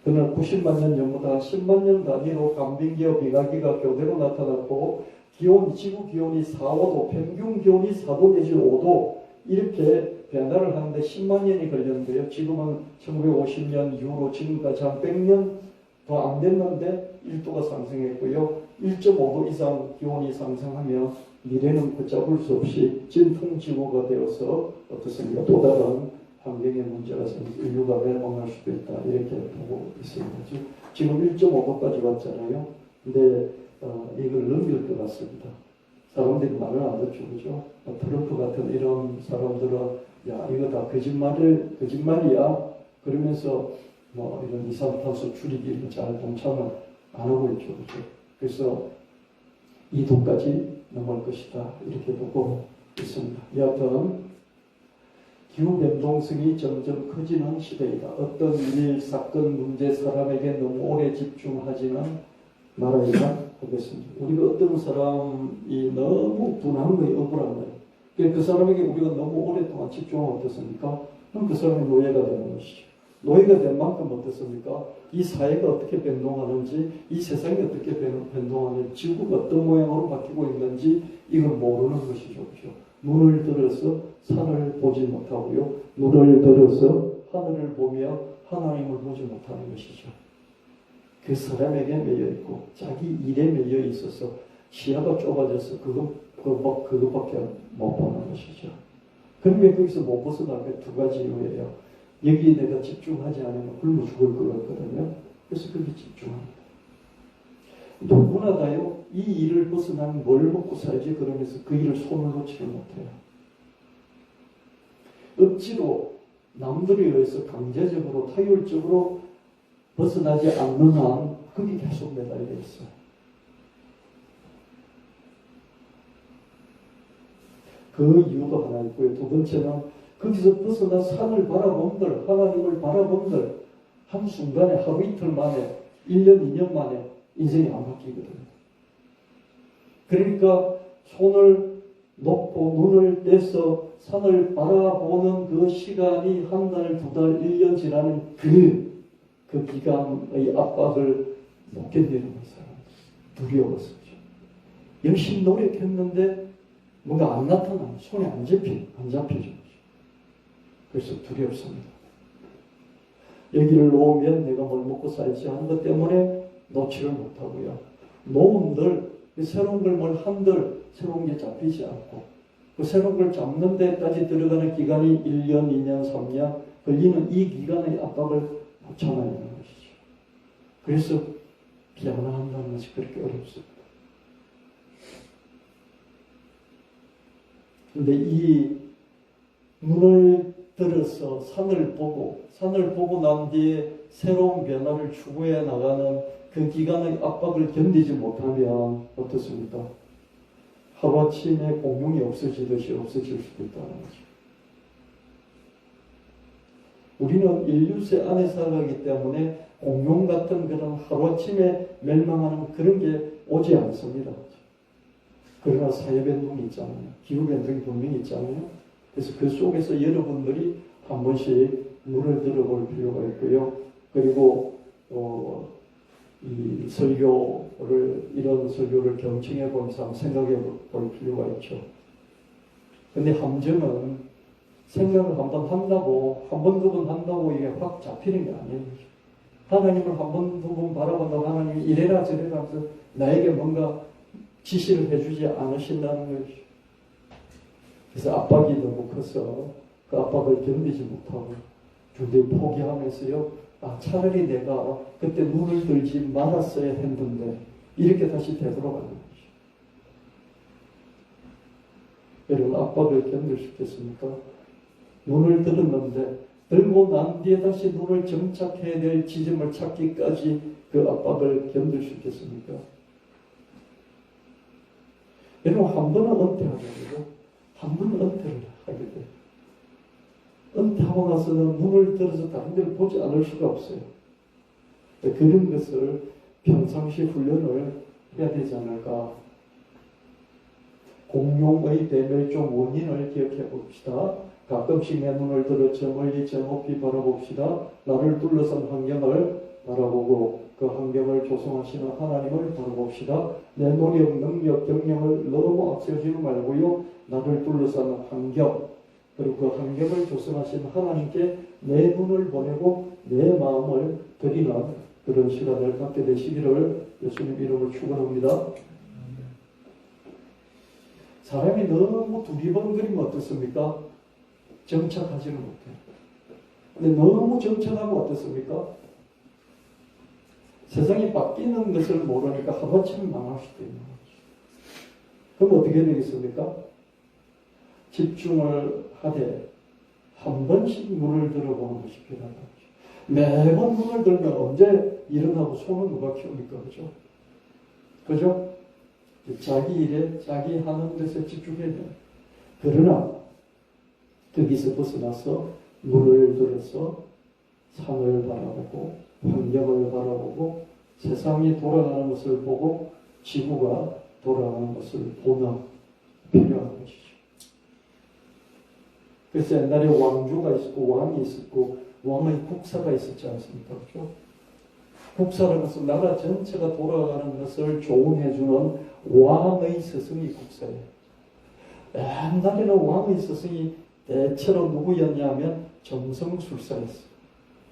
그러나 90만 년 전보다 10만 년 단위로 간빙기와 빙하기가 교대로 나타났고 지구 기온이 4, 5도, 평균 기온이 4도 내지 5도 이렇게 변화를 하는데 10만 년이 걸렸는데요. 지금은 1950년 이후로 지금까지 한 100년 더 안 됐는데 1도가 상승했고요. 1.5도 이상 기온이 상승하면 미래는 걷잡을 수 없이 진통지구가 되어서 어떻습니까? 또 다른 환경의 문제가 생겨서 인류가 멸망할 수도 있다. 이렇게 보고 있습니다. 지금 1.5도까지 왔잖아요. 근데 이걸 넘길 것 같습니다. 사람들이 말을 안 듣죠. 그죠? 트럼프 같은 이런 사람들은 야 이거 다 거짓말이야. 그러면서 뭐 이런 이산화탄소 줄이기를 잘 동참을 안 하고 있죠. 그죠? 그래서 2도까지 넘을 것이다. 이렇게 보고 있습니다. 여하튼 기후 변동성이 점점 커지는 시대이다. 어떤 일, 사건, 문제, 사람에게 너무 오래 집중하지는 말아야 하겠습니다. 우리가 어떤 사람이 너무 분한 거예요. 억울한 거예요. 그 사람에게 우리가 너무 오랫동안 집중하면 어떻습니까? 그럼 그 사람이 노예가 되는 것이죠. 노예가 된 만큼 어떻습니까? 이 사회가 어떻게 변동하는지, 이 세상이 어떻게 변동하는지, 지구가 어떤 모양으로 바뀌고 있는지 이걸 모르는 것이죠. 그렇죠? 눈을 들어서 산을 보지 못하고요. 눈을 들어서 하늘을 보며 하나님을 보지 못하는 것이죠. 그 사람에게 매여있고 자기 일에 매여 있어서 시야가 좁아져서 그것밖에 못 보는 것이죠. 그러면 거기서 못 벗어나는 게 두 가지 이유예요. 여기에 내가 집중하지 않으면 굶어 죽을 것 같거든요. 그래서 거기 집중합니다. 누구나 다요, 이 일을 벗어나면 뭘 먹고 살지 그러면서 그 일을 손을 놓지를 못해요. 억지로 남들에 의해서 강제적으로 타율적으로 벗어나지 않는 한 거기 계속 매달려 있어요. 그 이유가 하나 있고요. 두 번째는 거기서 벗어나 산을 바라본들, 하나님을 바라본들 한순간에 하루 이틀 만에 1년, 2년 만에 인생이 안 바뀌거든요. 그러니까 손을 놓고 눈을 떼서 산을 바라보는 그 시간이 한 달, 두 달, 1년 지나는 그 기간의 압박을 못 견디는 사람. 두려워서죠. 열심히 노력했는데 뭔가 안 나타나요. 손에 안 잡히죠. 그래서 두렵습니다. 여기를 놓으면 내가 뭘 먹고 살지 하는 것 때문에 놓지를 못하고요. 놓은들, 새로운 걸 뭘 한들 새로운 게 잡히지 않고 그 새로운 걸 잡는 데까지 들어가는 기간이 1년, 2년, 3년 걸리는 이 기간의 압박을 못 참아내는 것이죠. 그래서 비아나한다는 것이 그렇게 어렵습니다. 근데 이 눈을 들어서 산을 보고 난 뒤에 새로운 변화를 추구해 나가는 그 기간의 압박을 견디지 못하면 어떻습니까? 하루아침에 공룡이 없어지듯이 없어질 수도 있다는 거죠. 우리는 인류세 안에 살아가기 때문에 공룡 같은 그런 하루아침에 멸망하는 그런 게 오지 않습니다. 그러나 사회변동이 있잖아요. 기후변동이 분명히 있잖아요. 그래서 그 속에서 여러분들이 한 번씩 눈을 들어볼 필요가 있고요. 그리고 이 설교를, 이런 설교를 경청해 보면서 생각해 볼 필요가 있죠. 근데 함정은 생각을 한번 한다고, 한 번, 두 번 한다고 이게 확 잡히는 게 아니에요. 하나님을 한 번, 두 번 바라본다고 하나님이 이래라 저래라 하면서 나에게 뭔가 지시를 해주지 않으신다는 것이죠. 그래서 압박이 너무 커서 그 압박을 견디지 못하고 주대히 포기하면서요. 차라리 내가 그때 눈을 들지 말았어야 했는데 이렇게 다시 되돌아가는 거죠. 여러분 압박을 견딜 수 있겠습니까? 눈을 들었는데 들고 난 뒤에 다시 눈을 정착해야 될 지점을 찾기까지 그 압박을 견딜 수 있겠습니까? 여러분 한 번은 은퇴하게 되고 한 번은 은퇴를 하게 돼요. 은퇴하고 나서는 눈을 들어서 다른 데를 보지 않을 수가 없어요. 그런 것을 평상시 훈련을 해야 되지 않을까. 공룡의 대멸종 원인을 기억해 봅시다. 가끔씩 내 눈을 들어 저 멀리 저 높이 바라봅시다. 나를 둘러싼 환경을 바라보고 그 환경을 조성하시는 하나님을 바라봅시다. 내 노력, 능력, 경력을 너무 앞세우지 말고요. 나를 둘러싼 환경, 그리고 그 환경을 조성하신 하나님께 내 눈을 보내고 내 마음을 드리는 그런 시간을 갖게 되시기를 예수님 이름으로 축원합니다. 사람이 너무 두리번거리면 어떻습니까? 정착하지는 못해요. 근데 너무 정착하면 어떻습니까? 세상이 바뀌는 것을 모르니까 하루아침에 망할 수도 있는 거죠. 그럼 어떻게 되겠습니까? 집중을 하되 한 번씩 눈을 들어보는 것이 필요하다. 매번 눈을 들면 언제 일어나고 손은 누가 키웁니까? 그죠? 그죠? 자기 일에, 자기 하는 것에 집중해야 돼요. 그러나 거기서 벗어나서 눈을 들어서 산을 바라보고 환경을 바라보고 세상이 돌아가는 것을 보고 지구가 돌아가는 것을 보는 필요한 것이죠. 그래서 옛날에 왕조가 있었고 왕이 있었고 왕의 국사가 있었지 않습니까? 그렇죠? 국사라는 것은 나라 전체가 돌아가는 것을 조언해주는 왕의 스승이 국사예요. 옛날에는 왕의 스승이 대체로 누구였냐면 점성술사였어요.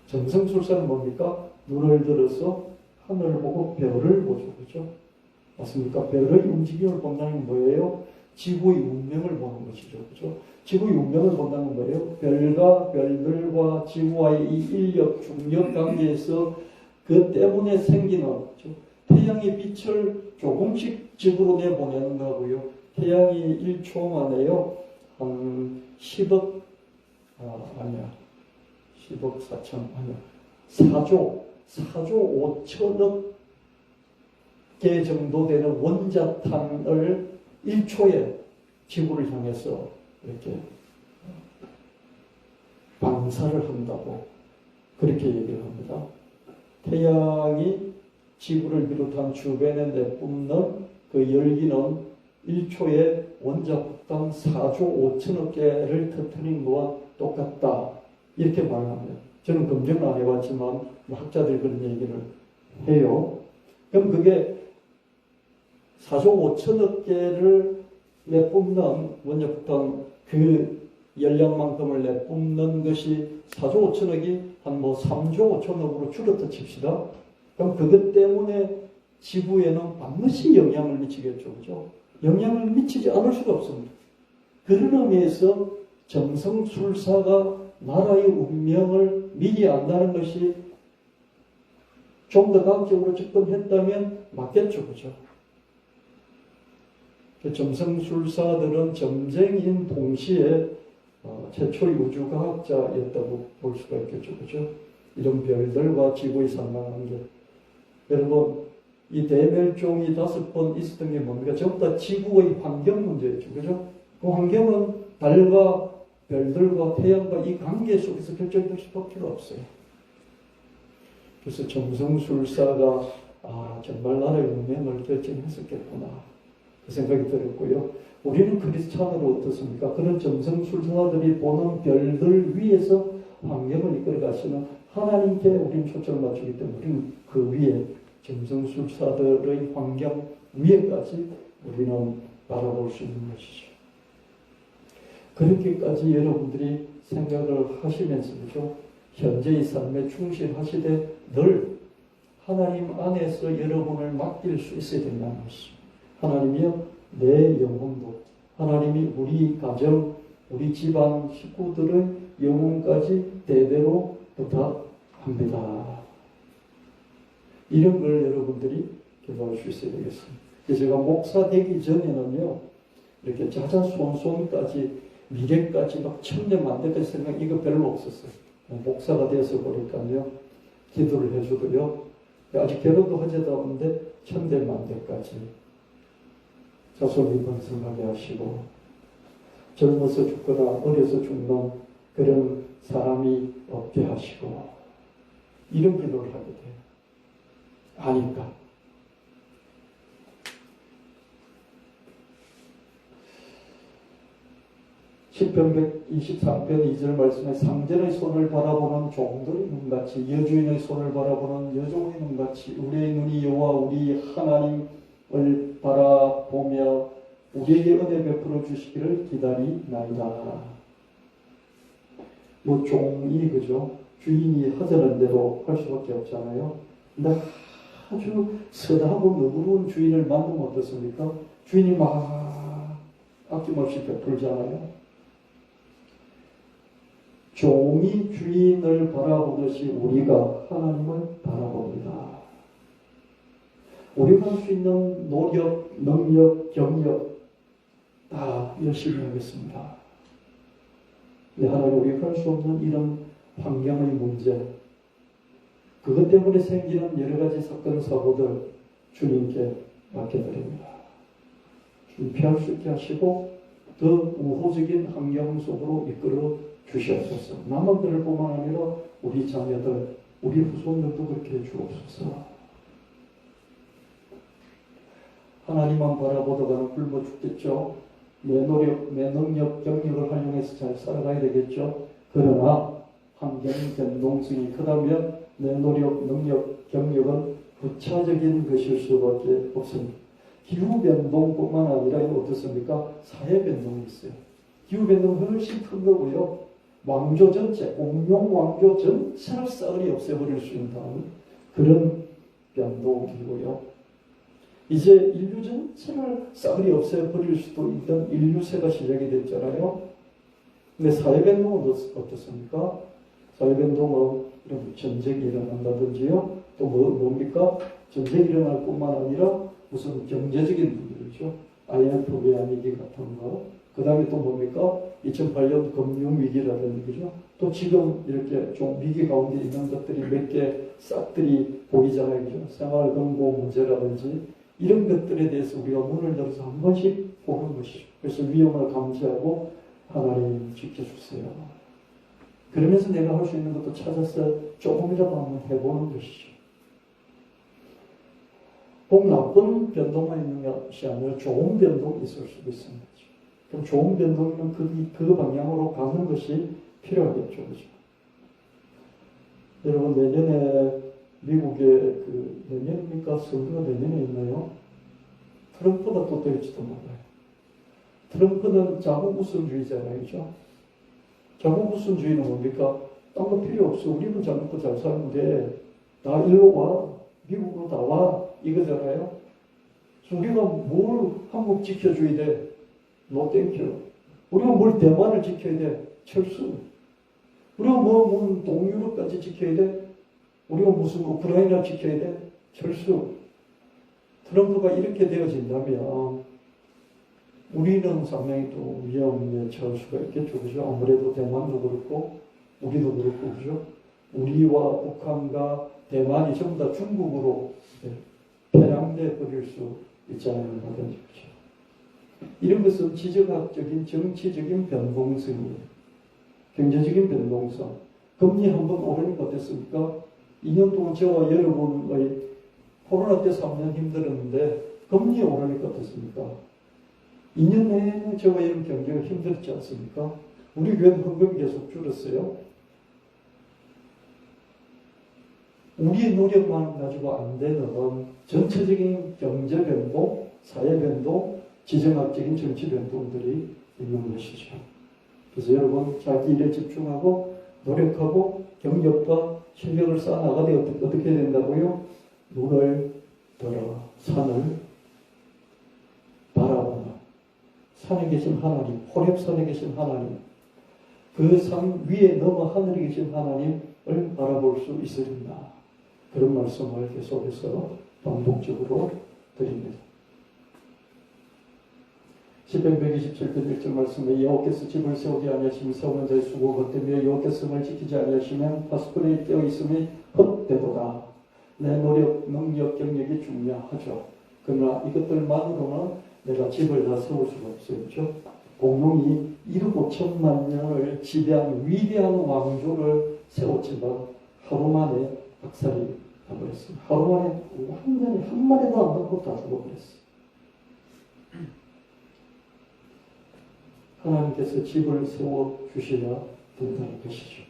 점성술사는 뭡니까? 눈을 들어서 하늘을 보고 별을 보죠. 그렇죠? 맞습니까? 별의 움직임을 본다는 건 뭐예요? 지구의 운명을 보는 것이죠. 그렇죠? 지구의 운명을 본다는 건 뭐예요? 별과 별들과 지구와의 이 인력, 중력 관계에서 그 때문에 생기는, 그렇죠? 태양의 빛을 조금씩 지구로 내보내는 거고요. 태양이 1초 만에요. 한 10억 10억 4천, 4조 5천억 개 정도 되는 원자탄을 1초에 지구를 향해서 이렇게 방사를 한다고 그렇게 얘기를 합니다. 태양이 지구를 비롯한 주변에 내뿜는 그 열기는 1초에 원자폭탄 4조 5천억 개를 터뜨리는 것과 똑같다. 이렇게 말합니다. 저는 검증을 안 해봤지만 학자들이 그런 얘기를 해요. 그럼 그게 4조 5천억 개를 내뿜는 원자폭탄 그 열량만큼을 내뿜는 것이 4조 5천억이 한 3조 5천억으로 줄었다 칩시다. 그럼 그것 때문에 지구에는 반드시 영향을 미치겠죠. 그죠? 영향을 미치지 않을 수가 없습니다. 그런 의미에서 점성술사가 나라의 운명을 미리 안다는 것이 좀 더 과학적으로 접근했다면 맞겠죠. 그죠? 점성술사들은 점쟁이인 동시에 최초의 우주과학자였다고 볼 수가 있겠죠. 그죠? 이런 별들과 지구의 상관관계. 여러분, 이 대멸종이 5번 있었던 게 뭡니까? 전부 다 지구의 환경 문제였죠. 그죠? 그 환경은 달과 별들과 태양과 이 관계 속에서 결정될 수밖에 없어요. 그래서 점성술사가 정말 나라의 운명을 결정했었겠구나 그 생각이 들었고요. 우리는 크리스찬으로 어떻습니까? 그런 점성술사들이 보는 별들 위에서 환경을 이끌어가시는 하나님께 우리는 초점을 맞추기 때문에 우리는 그 위에 점성술사들의 환경 위에까지 우리는 바라볼 수 있는 것이죠. 그렇게까지 여러분들이 생각을 하시면서 그죠? 현재의 삶에 충실하시되 늘 하나님 안에서 여러분을 맡길 수 있어야 된다는 것이죠. 하나님이요 내 영혼도 하나님이 우리 가정 우리 집안 식구들의 영혼까지 대대로 부탁합니다. 이런 걸 여러분들이 기도할 수 있어야 되겠습니다. 제가 목사 되기 전에는요 이렇게 자자손손까지 미래까지 막 천년 만대까지 생각 이거 별로 없었어요. 목사가 되어서 보니까요 기도를 해주고요 아직 결혼도 하지도 않는데 천대 만대까지 자손이 번성하게 하시고 젊어서 죽거나 어려서 죽는 그런 사람이 없게 하시고 이런 기도를 하게 돼요. 아니까. 시편 123편 2절 말씀에 상전의 손을 바라보는 종들의 눈같이 여주인의 손을 바라보는 여종의 눈같이 우리의 눈이 여호와 우리 하나님을 바라보며 우리에게 은혜 베풀어 주시기를 기다리나이다. 뭐 종이 그죠? 주인이 하자는 대로 할 수밖에 없잖아요. 근데 아주 선하고 너그러운 주인을 만나면 어떻습니까? 주인이 막 아낌없이 베풀잖아요. 종이 주인을 바라보듯이 우리가 하나님을 바라봅니다. 우리가 할 수 있는 노력, 능력, 경력 다 열심히 하겠습니다. 근데 하나님 우리가 할 수 없는 이런 환경의 문제 그것 때문에 생기는 여러 가지 사건, 사고들 주님께 맡겨드립니다. 주님 피할 수 있게 하시고 더 우호적인 환경 속으로 이끌어 주시옵소서. 남한들을 뿐만 아니라 우리 자녀들, 우리 후손들도 그렇게 해주옵소서. 하나님만 바라보다가는 굶어 죽겠죠. 내 노력, 내 능력, 경력을 활용해서 잘 살아가야 되겠죠. 그러나 환경 변동성이 크다면 내 노력, 능력, 경력은 부차적인 것일 수밖에 없습니다. 기후변동뿐만 아니라 어떻습니까? 사회변동이 있어요. 기후변동은 훨씬 큰 거고요. 왕조 전체, 공룡 왕조 전체를 싹을이 없애버릴 수 있는 그런 변동이고요. 이제 인류 전체를 싹을이 없애버릴 수도 있던 인류세가 시작이 됐잖아요. 근데 사회변동은 어떻습니까? 사회변동은 이런 전쟁이 일어난다든지요. 또 뭡니까? 전쟁이 일어날 뿐만 아니라 무슨 경제적인 문제죠. IMF 외환위기 같은 거. 그 다음에 또 뭡니까? 2008년 금융위기라는 얘기죠. 또 지금 이렇게 좀 위기 가운데 있는 것들이 몇 개 싹들이 보이잖아요. 그죠? 생활금고 문제라든지 이런 것들에 대해서 우리가 문을 열어서 한 번씩 보는 것이죠. 그래서 위험을 감지하고 하나님 지켜주세요. 그러면서 내가 할 수 있는 것도 찾아서 조금이라도 한번 해보는 것이죠. 꼭 나쁜 변동만 있는 것이 아니라 좋은 변동이 있을 수도 있습니다. 그럼 좋은 변동이면 그 방향으로 가는 것이 필요하겠죠. 그죠? 여러분, 내년에 미국에 내년입니까? 선거가 내년에 있나요? 트럼프가 또 될지도 몰라요. 트럼프는 자국 우선주의잖아요. 그죠? 자국 우선주의는 뭡니까? 딴 거 필요 없어. 우리는 잘 먹고 잘 사는데 다 일로 와. 미국으로 다 와. 이거잖아요. 우리가 뭘 한국 지켜줘야 돼? 노 땡큐. 우리가 뭘 대만을 지켜야 돼? 철수. 우리가 뭐 동유럽까지 지켜야 돼? 우리가 무슨 우크라이나 지켜야 돼? 철수. 트럼프가 이렇게 되어진다면 우리는 상당히 또 위험에 처할 수가 있겠죠. 그죠? 아무래도 대만도 그렇고 우리도 그렇고 그죠? 우리와 북한과 대만이 전부 다 중국으로 편향돼 버릴 수 있잖아요. 그죠? 이런 것은 지정학적인 정치적인 변동성이에요. 경제적인 변동성. 금리 한번 오르니까 어땠습니까? 2년 동안 저와 여러분의 코로나 때 3년 힘들었는데 금리 오르니까 어떻습니까? 2년 내내 저와 여러분 경제가 힘들지 않습니까? 우리 교회는 헌금이 계속 줄었어요. 우리 노력만 가지고 안 되는 전체적인 경제 변동, 사회 변동, 지정학적인 정치 변동들이 있는 것이죠. 그래서 여러분 자기 일에 집중하고 노력하고 경력과 실력을 쌓아나가되 어떻게 해야 된다고요? 눈을 들어 산을 바라보는 산에 계신 하나님, 호렙산에 계신 하나님, 그 산 위에 넘어 하늘에 계신 하나님을 바라볼 수 있으리라. 그런 말씀을 계속해서 반복적으로 드립니다. 시편 127편 1절 말씀에 여호와께서 집을 세우지 아니하시면 세우는 자의 수고가 헛되며 여호와께서 성을 지키지 아니하시면 파수꾼이 깨어있음이 헛되도다. 내 노력, 능력, 경력이 중요하죠. 그러나 이것들만으로는 내가 집을 다 세울 수가 없어요. 그렇죠? 공룡이 1억 5천만 년을 지배한 위대한 왕조를 세웠지만 하루 만에 박살이 나버렸습니다. 하루 만에 완전히 한 마리도 안 남고 다 죽어버렸어요. 하나님께서 집을 세워주셔야 된다는 것이죠.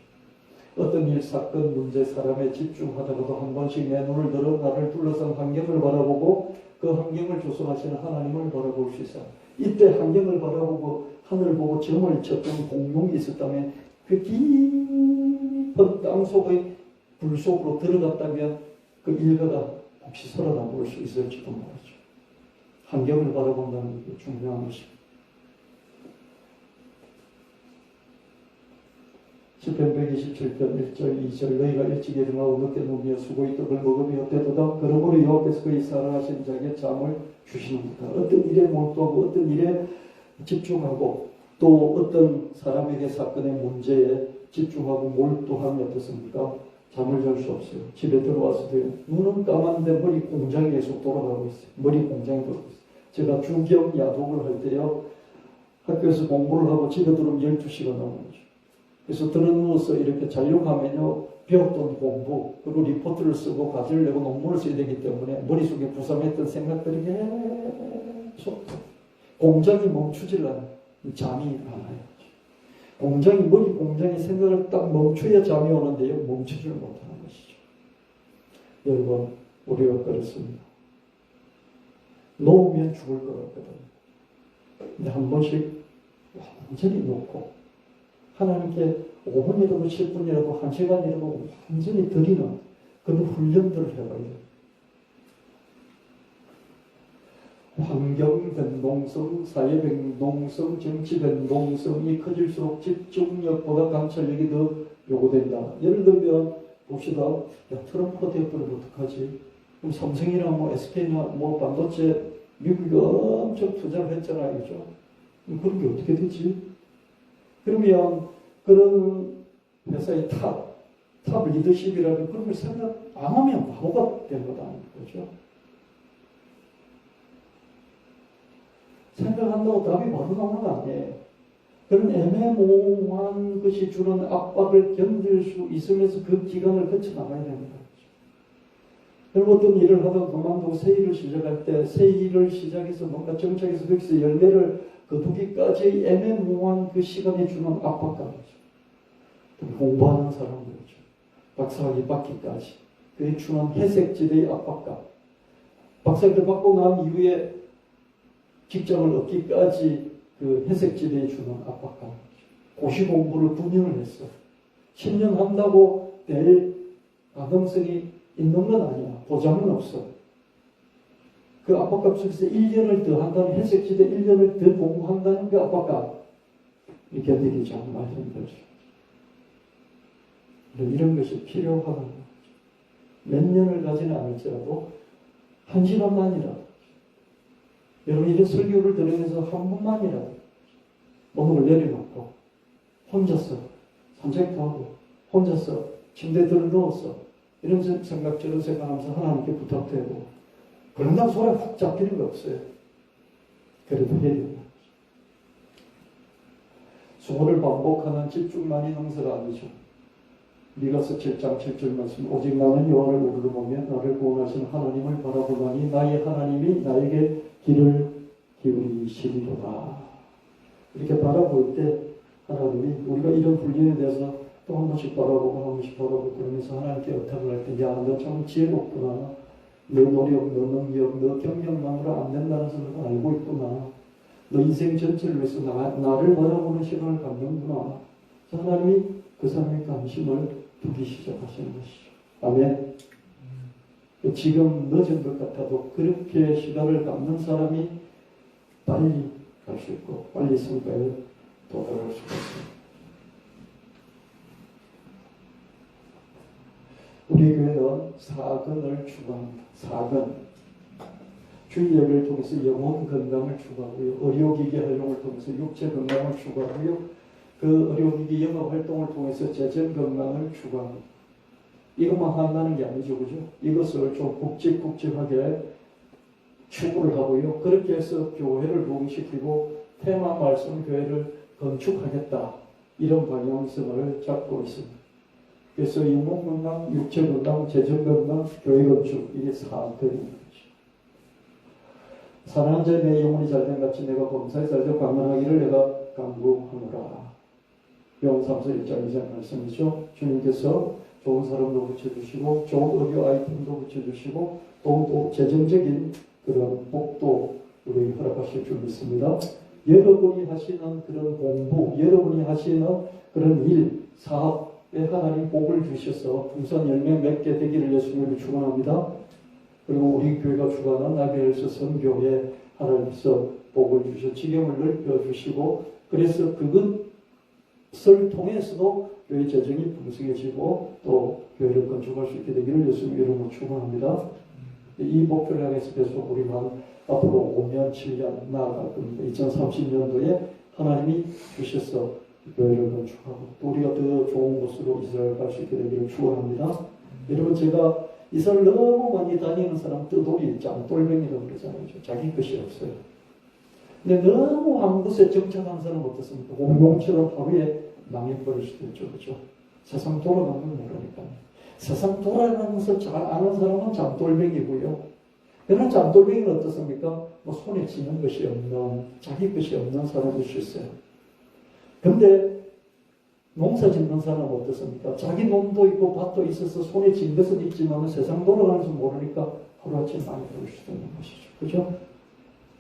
어떤 일, 사건, 문제, 사람에 집중하다가도 한 번씩 내 눈을 들어 나를 둘러싼 환경을 바라보고 그 환경을 조성하시는 하나님을 바라볼 수 있어요. 이때 환경을 바라보고 하늘을 보고 점을 쳤던 공룡이 있었다면 그 깊은 땅속의 불 속으로 들어갔다면 그 일가가 혹시 살아남을 수 있을지도 모르죠. 환경을 바라본다는 게 중요한 것입니다. 시편 127편 1절 2절 너희가 일찍 일어나고 늦게 누우며 수고의 떡을 먹으며 때도다. 그러므로 여호와께서 그의 사랑하신 자에게 잠을 주시는구나. 어떤 일에 몰두하고 어떤 일에 집중하고 또 어떤 사람에게 사건의 문제에 집중하고 몰두하면 어떻습니까? 잠을 잘 수 없어요. 집에 들어와서도요. 눈은 감았는데 머리 공장이 계속 돌아가고 있어요. 머리 공장이 돌아가고 있어요. 제가 주경 야독을 할 때요. 학교에서 공부를 하고 집에 들어오면 12시가 넘는 거죠. 그래서 들어누워서 이렇게 자려하면요. 배웠던 공부, 그리고 리포트를 쓰고 과제를 내고 논문을 써야 되기 때문에 머릿속에 부상했던 생각들이 계속 공장이 멈추질 않아요. 잠이 안 와요. 머리 공장이 생각을 딱 멈춰야 잠이 오는데요. 멈추지를 못하는 것이죠. 여러분, 우리가 그렇습니다. 놓으면 죽을 것 같거든요. 근데 한 번씩 완전히 놓고 하나님께 5분이라도 10분이라도 1시간이라도 완전히 드리는 그런 훈련들을 해봐야 돼요. 환경 변동성, 사회 변동성, 정치 변동성이 커질수록 집중력보다 관찰력이 더 요구된다. 예를 들면 봅시다. 야, 트럼프가 되어버리면 어떡하지? 그럼 삼성이나 뭐 SK나 뭐 반도체 미국이 엄청 투자를 했잖아요. 그죠? 그런 게 어떻게 되지? 그러면 그런 회사의 탑 리더십이라는 그런 걸 생각 안 하면 바보가 된 거다. 그죠? 생각한다고 답이 바로 나오는 거 아니에요. 그런 애매모호한 것이 주는 압박을 견딜 수 있으면서 그 기간을 거쳐나가야 되는 거죠. 그리고 어떤 일을 하다가 그만두고 새 일을 시작할 때 새 일을 시작해서 뭔가 정착해서 거기서 열매를 거두기까지의 애매모호한 그 시간이 주는 압박감이죠. 공부하는 사람들이죠. 박사학위 받기까지. 그게 주는 회색지대의 압박감. 박사학위를 받고 난 이후에 직장을 얻기까지 그 회색지대에 주는 압박감. 고시 공부를 9년을 했어. 10년 한다고 될 가능성이 있는 건 아니야. 보장은 없어. 그 압박감 속에서 1년을 더 한다는 회색지대 1년을 더 공부한다는 그 압박감. 이 견디기 정말 힘들죠. 이런 것이 필요하다는 거죠. 몇 년을 가지는 않을지라도 1시간만이라도 여러분 이런 설교를 들으면서 한 번만이라도 몸을 내려놓고 혼자서 산책도 하고 혼자서 침대에 들어누워서 이런 생각 저런 생각하면서 하나님께 부탁도 해보고 그런다고 소리 확 잡히는 거 없어요. 그래도 해야 됩니다. 수고를 반복하는 집중만이 농사가 아니죠. 미가서 7장 7절 말씀 오직 나는 여호와를 우러러보며 나를 구원하신 하나님을 바라보나니 나의 하나님이 나에게 길을 기울이시리로다. 이렇게 바라볼 때 하나님이 우리가 이런 훈련에 대해서 또 한 번씩 바라보고 한 번씩 바라보고 그러면서 하나님께 의탁을 할 때 야, 너 참 지혜롭구나. 너 노력, 너 능력, 너 경력만으로 안 된다는 것을 알고 있구나. 너 인생 전체를 위해서 나를 바라보는 시간을 갖는구나. 하나님이 그 사람의 관심을 두기 시작하시는 것이죠. 아멘. 지금 늦은 것 같아도 그렇게 시간을 갖는 사람이 빨리 갈 수 있고 빨리 성과에 도달할 수가 있습니다. 우리 교회는 사근을 추구합니다. 사근. 주일 예배를 통해서 영혼 건강을 추구하고요. 의료기기 활용을 통해서 육체 건강을 추구하고요. 그 의료기기 영업 활동을 통해서 재정 건강을 추구합니다. 이것만 한다는 게 아니죠. 그죠? 이것을 좀 굵직굵직하게 추구를 하고요. 그렇게 해서 교회를 부흥시키고 테마 말씀 교회를 건축하겠다. 이런 방향성을 잡고 있습니다. 그래서 영혼 건강, 육체 건강, 재정 건강, 교회 건축 이게 사건인 거죠. 사랑하는 자의 내 영혼이 잘된 같이 내가 범사에 살려 강건하기를 내가 간구하노라. 요한 3서 1장 2장 말씀이죠. 주님께서 좋은 사람도 붙여주시고 좋은 의료 아이템도 붙여주시고 또 재정적인 그런 복도 우리 허락하실 줄 믿습니다. 여러분이 하시는 그런 공부, 여러분이 하시는 그런 일, 사업에 하나님 복을 주셔서 풍선 열매 맺게 되기를 예수님으로 축원합니다. 그리고 우리 교회가 주관한 나비엘서 선교에 하나님께서 복을 주셔 지경을 넓혀주시고 그래서 그것을 통해서도 교회 재정이 풍성해지고 또 교회를 건축할 수 있게 되기를 예수님 이름으로 축원합니다. 이 목표를 향해서 계속 우리만 앞으로 5년, 7년 나아갈 겁니다. 2030년도에 하나님이 주셔서 교회를 건축하고 또 우리가 더 좋은 곳으로 이스라엘 갈 수 있게 되기를 축원합니다. 여러분 제가 이스라엘 너무 많이 다니는 사람 뜨돌이 짱돌뱅이라고 그러잖아요. 자기 것이 없어요. 근데 너무 한 곳에 정착한 사람 어떻습니까? 공룡처럼 하루에 망해버릴 수도 있죠. 그렇죠? 세상 돌아가는 걸 모르니까요. 세상 돌아가는 것을 잘 아는 사람은 잠돌뱅이고요. 그런 잠돌뱅이는 어떻습니까? 뭐 손에 쥐는 것이 없는, 자기 것이 없는 사람일 수 있어요. 근데 농사 짓는 사람은 어떻습니까? 자기 놈도 있고 밭도 있어서 손에 쥔 것은 있지만 세상 돌아가는 줄 모르니까 하루아침에 망해버릴 수도 있는 것이죠. 그죠?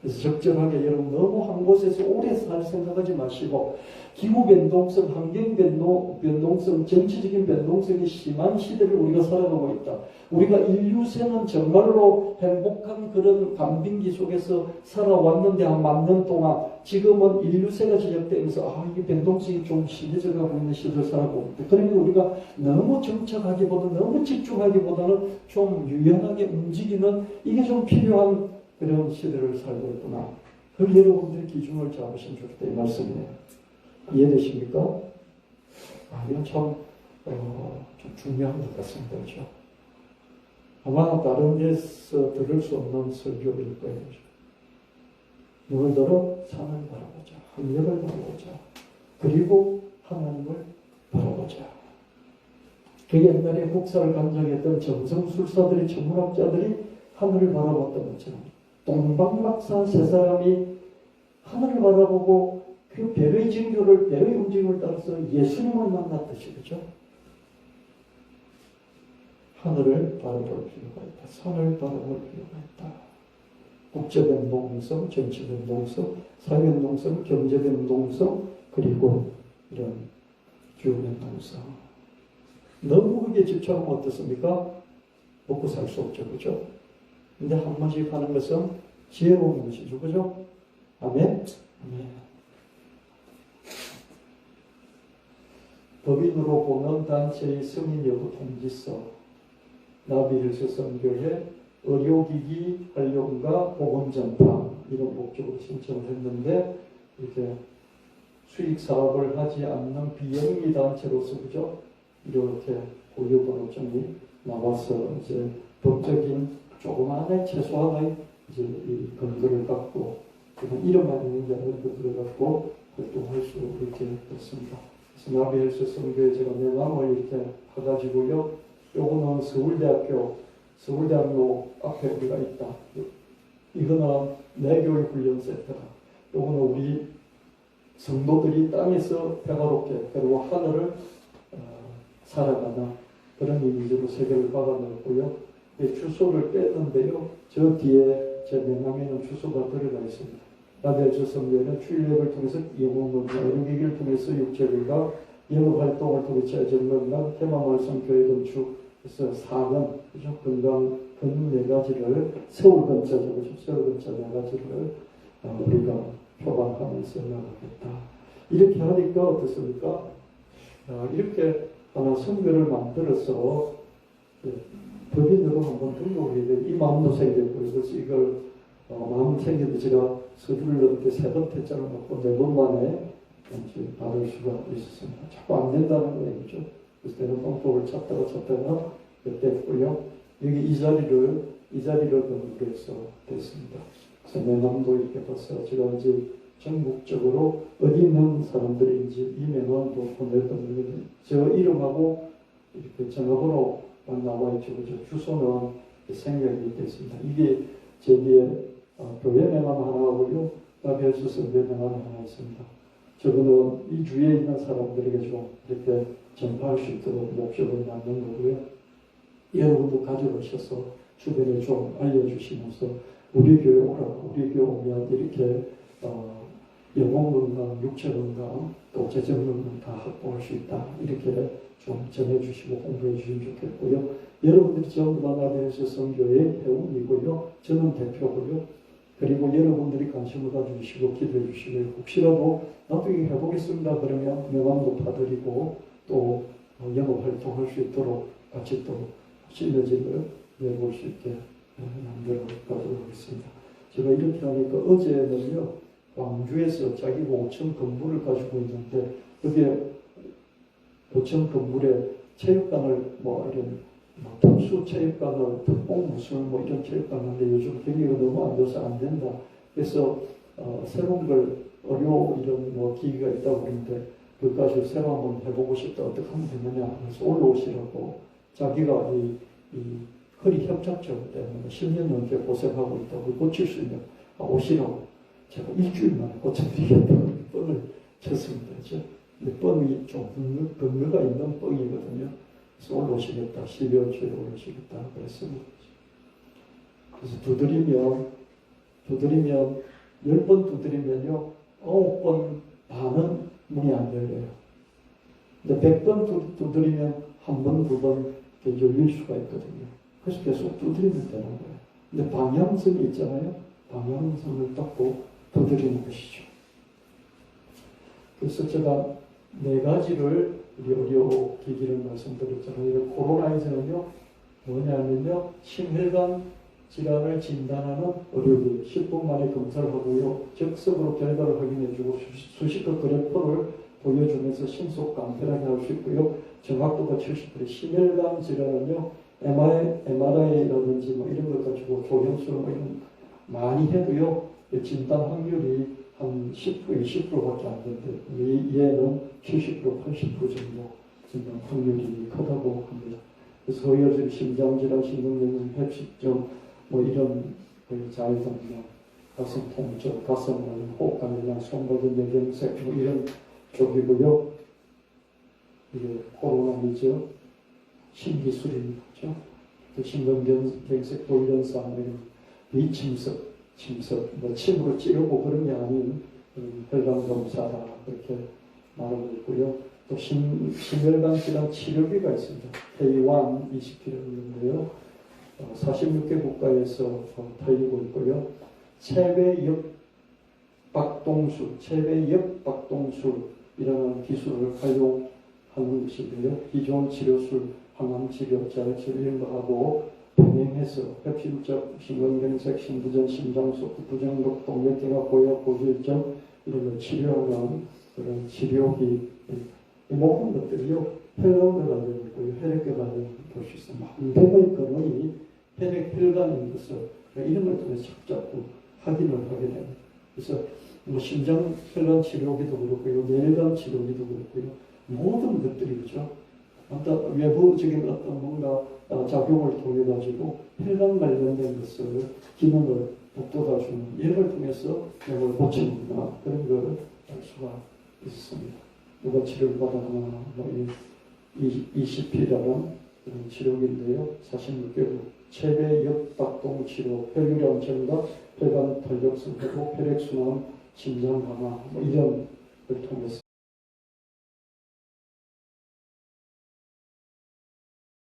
그래서 적절하게 여러분 너무 한 곳에서 오래 살 생각하지 마시고 기후 변동성, 환경 변동성, 정치적인 변동성이 심한 시대를 우리가 살아가고 있다. 우리가 인류세는 정말로 행복한 그런 간빙기 속에서 살아왔는데 한 10,000년 동안 지금은 인류세가 시작되면서 이게 변동성이 좀 심해져 가고 있는 시대를 살아가고 있다. 그러니까 우리가 너무 정착하기보다는 너무 집중하기보다는 좀 유연하게 움직이는 이게 좀 필요한 그런 시대를 살고 있구나. 그걸 여러분들이 기준을 잡으시면 좋겠다 이 말씀이에요. 이해되십니까? 이건 참 중요한 것 같습니다. 그렇죠? 아마 다른 데서 들을 수 없는 설교일 거예요. 오늘들은 산을 바라보자. 하늘을 바라보자. 그리고 하나님을 바라보자. 그 옛날에 국사를 간장했던 정성술사들이, 천문학자들이 하늘을 바라봤던 것처럼 동방박사 세 사람이 하늘을 바라보고 그 별의 징조를, 별의 움직임을 따라서 예수님을 만났듯이, 그죠? 하늘을 바라볼 필요가 있다. 산을 바라볼 필요가 있다. 국제변동성, 정치변동성, 사회변동성, 경제변동성, 그리고 이런 기후변동성. 너무 그게 집착하면 어떻습니까? 먹고 살 수 없죠. 그죠? 근데 한 번씩 하는 것은 지혜로운 것이죠. 그죠? 아멘? 아멘. 법인으로 보는 단체의 승인 여부 통지서, 나비엘서 선교회 의료기기 활용과 보건 전파 이런 목적으로 신청을 했는데 이렇게 수익 사업을 하지 않는 비영리 단체로서 그죠? 이렇게 고유번호증이 나와서 이제 법적인 조그마한 최소한의 이제 이 근거를 갖고 그냥 이름만 있는 게 아니라 근거를 갖고 활동할 수 있게 됐습니다. 그래서 나비헬스 선교에 제가 명함을 이렇게 해가지고요. 요거는 서울대학교 앞에 우리가 있다. 이거는 내교육훈련센터다. 요거는 우리 성도들이 땅에서 평화롭게 그리고 하늘을 살아가는 그런 이미지로 세계를 박아놓고요. 주소를 뺐는데요. 저 뒤에 제 명함에는 주소가 들어가 있습니다. 나비헬스 선교회는 출력을 통해서 영혼론과 이루기를 통해서 육체들과 영업활동을 통해 재정론과 테마마을 선교회 건축에서 4건, 그죠? 건강, 네 가지를 서울 근처죠. 서울 근처 네 가지를 우리가 표방하면서 나가겠다. 이렇게 하니까 어떻습니까? 이렇게 하나 선교를 만들어서 법인으로 한번 등록해야 돼. 이 마음도 생겼고요. 그래서 이걸 마음 생겨도 제가 서류를 넣을 때 3번 퇴짜를 넣고 4번 만에 받을 수가 있었습니다. 자꾸 안 된다는 거죠. 그래서 내가 방법을 찾다가 그때 했고요. 여기 이 자리를 건물해서 됐습니다. 그래서 명함도 이렇게 봤어요. 제가 이제 전국적으로 어디 있는 사람들인지 이 명함도 보내드렸는데 저 이름하고 이렇게 전화번호만 나와 있죠. 주소는 생략이 됐습니다. 이게 제 뒤에 교회 명함 하나 하고요. 나비헬스 선교회 명함 하나 있습니다. 저거는 이 주위에 있는 사람들에게 좀 이렇게 전파할 수 있도록 목적을 만든 거고요. 여러분도 가져오셔서 주변에 좀 알려주시면서 우리 교회 오라, 우리 교회 오면 이렇게 영혼 건강, 육체 건강, 또 재정 건강 다 확보할 수 있다. 이렇게 좀 전해주시고 공부해 주시면 좋겠고요. 여러분들이 전부 다 나비헬스 선교회의 회원이고요. 저는 대표고요. 그리고 여러분들이 관심을 가져주시고 기도해 주시고요. 혹시라도 나도 이거 해보겠습니다. 그러면 명함도 봐드리고 또 영업 활동할 수 있도록 같이 또 시너지를 내볼 수 있게 만들어 가도록 하겠습니다. 제가 이렇게 하니까 어제는요. 광주에서 자기가 5층 건물을 가지고 있는데 거기에 5층 건물에 체육관을 이런 특수 체육관을 특공 무술 이런 체육관인데 요즘 경기가 너무 안 좋아서 안 된다. 그래서 새로운 걸 이런 기기가 있다고 그러는데 그것까지 새로 한번 해보고 싶다. 어떻게 하면 되느냐. 그래서 올라오시라고 자기가 이 허리 협착증 때문에 10년 넘게 고생하고 있다고 고칠 수 있는 오시라고 제가 일주일 만에 고쳐드리겠다고 뻥을 쳤습니다. 근데 뻥이 좀 근거가 있는 뻥이거든요. 그래서 올라오시겠다. 12월 초에 올라오시겠다. 그랬습니다. 그래서 두드리면 10번 두드리면요. 9번 반은 문이 안 열려요. 근데 100번 두드리면 1번, 2번 열릴 수가 있거든요. 그래서 계속 두드리면 되는 거예요. 근데 방향성이 있잖아요. 방향성을 닦고 두드리는 것이죠. 그래서 제가 4가지를 우리 의료 기기를 말씀드렸잖아요. 코로나19는요, 뭐냐면요, 심혈관 질환을 진단하는 의료기 10분 만에 검사를 하고요, 즉석으로 결과를 확인해주고 수식적 그래프를 보여주면서 신속 간편하게 할 수 있고요, 정확도가 70%. 심혈관 질환은요, MRI라든지 이런 것 가지고 조영술 이런 많이 해도요, 진단 확률이 한 10%, 20%밖에 안 되는데 얘는 70%, 80% 정도 진단 확률이 크다고 합니다. 그래서 허혈질, 심장질환, 심근경색, 회식증 이런 자외선량, 가슴 통증, 가슴 호흡관절염, 손발근 뇌경색 이런 쪽이고요. 이게 코로나이죠. 신기술입니다. 그렇죠? 심근경색, 돌연상 이런 비침석, 침으로 찌르고 그런 게 아닌 혈관 검사다 그렇게 말하고 있고요. 또 심혈관 질환 치료비가 있습니다. K1 20kg인데요. 46개 국가에서 팔리고 있고요. 체외역박동술이라는 기술을 활용하는 것이고요. 기존 치료술, 항암치료, 자력치료 이런 거 하고 병행해서 혈심적, 심근경색, 심부전, 심장소, 부정독, 동맥경화, 고혈압, 고지혈증 이런 걸 치료하는 그런 치료기 이 모든 것들이요 혈관과 관련이 있고요, 혈액과 관련이 볼 수 있습니다. 만병의 근원이 혈액 혈관인 것을 이런 걸 통해서 자꾸 확인을 하게 됩니다. 그래서 뭐 심장 혈관 치료기도 그렇고요, 뇌관 치료기도 그렇고요, 모든 것들이 그죠. 어떤 외부적인 어떤 뭔가 작용을 통해 가지고 혈관 관련된 것을 기능을 북돋아주는 이걸 통해서 병을 고치는구나 그런 걸 알 수가 있습니다. 누가 치료를 받았나 뭐 ECP라는 그런 치료기인데요. 46개국 체배 역박동 치료, 혈류량 증가, 혈관 탄력성 회복, 혈액순환, 심장 강화 뭐 이런 걸 통해서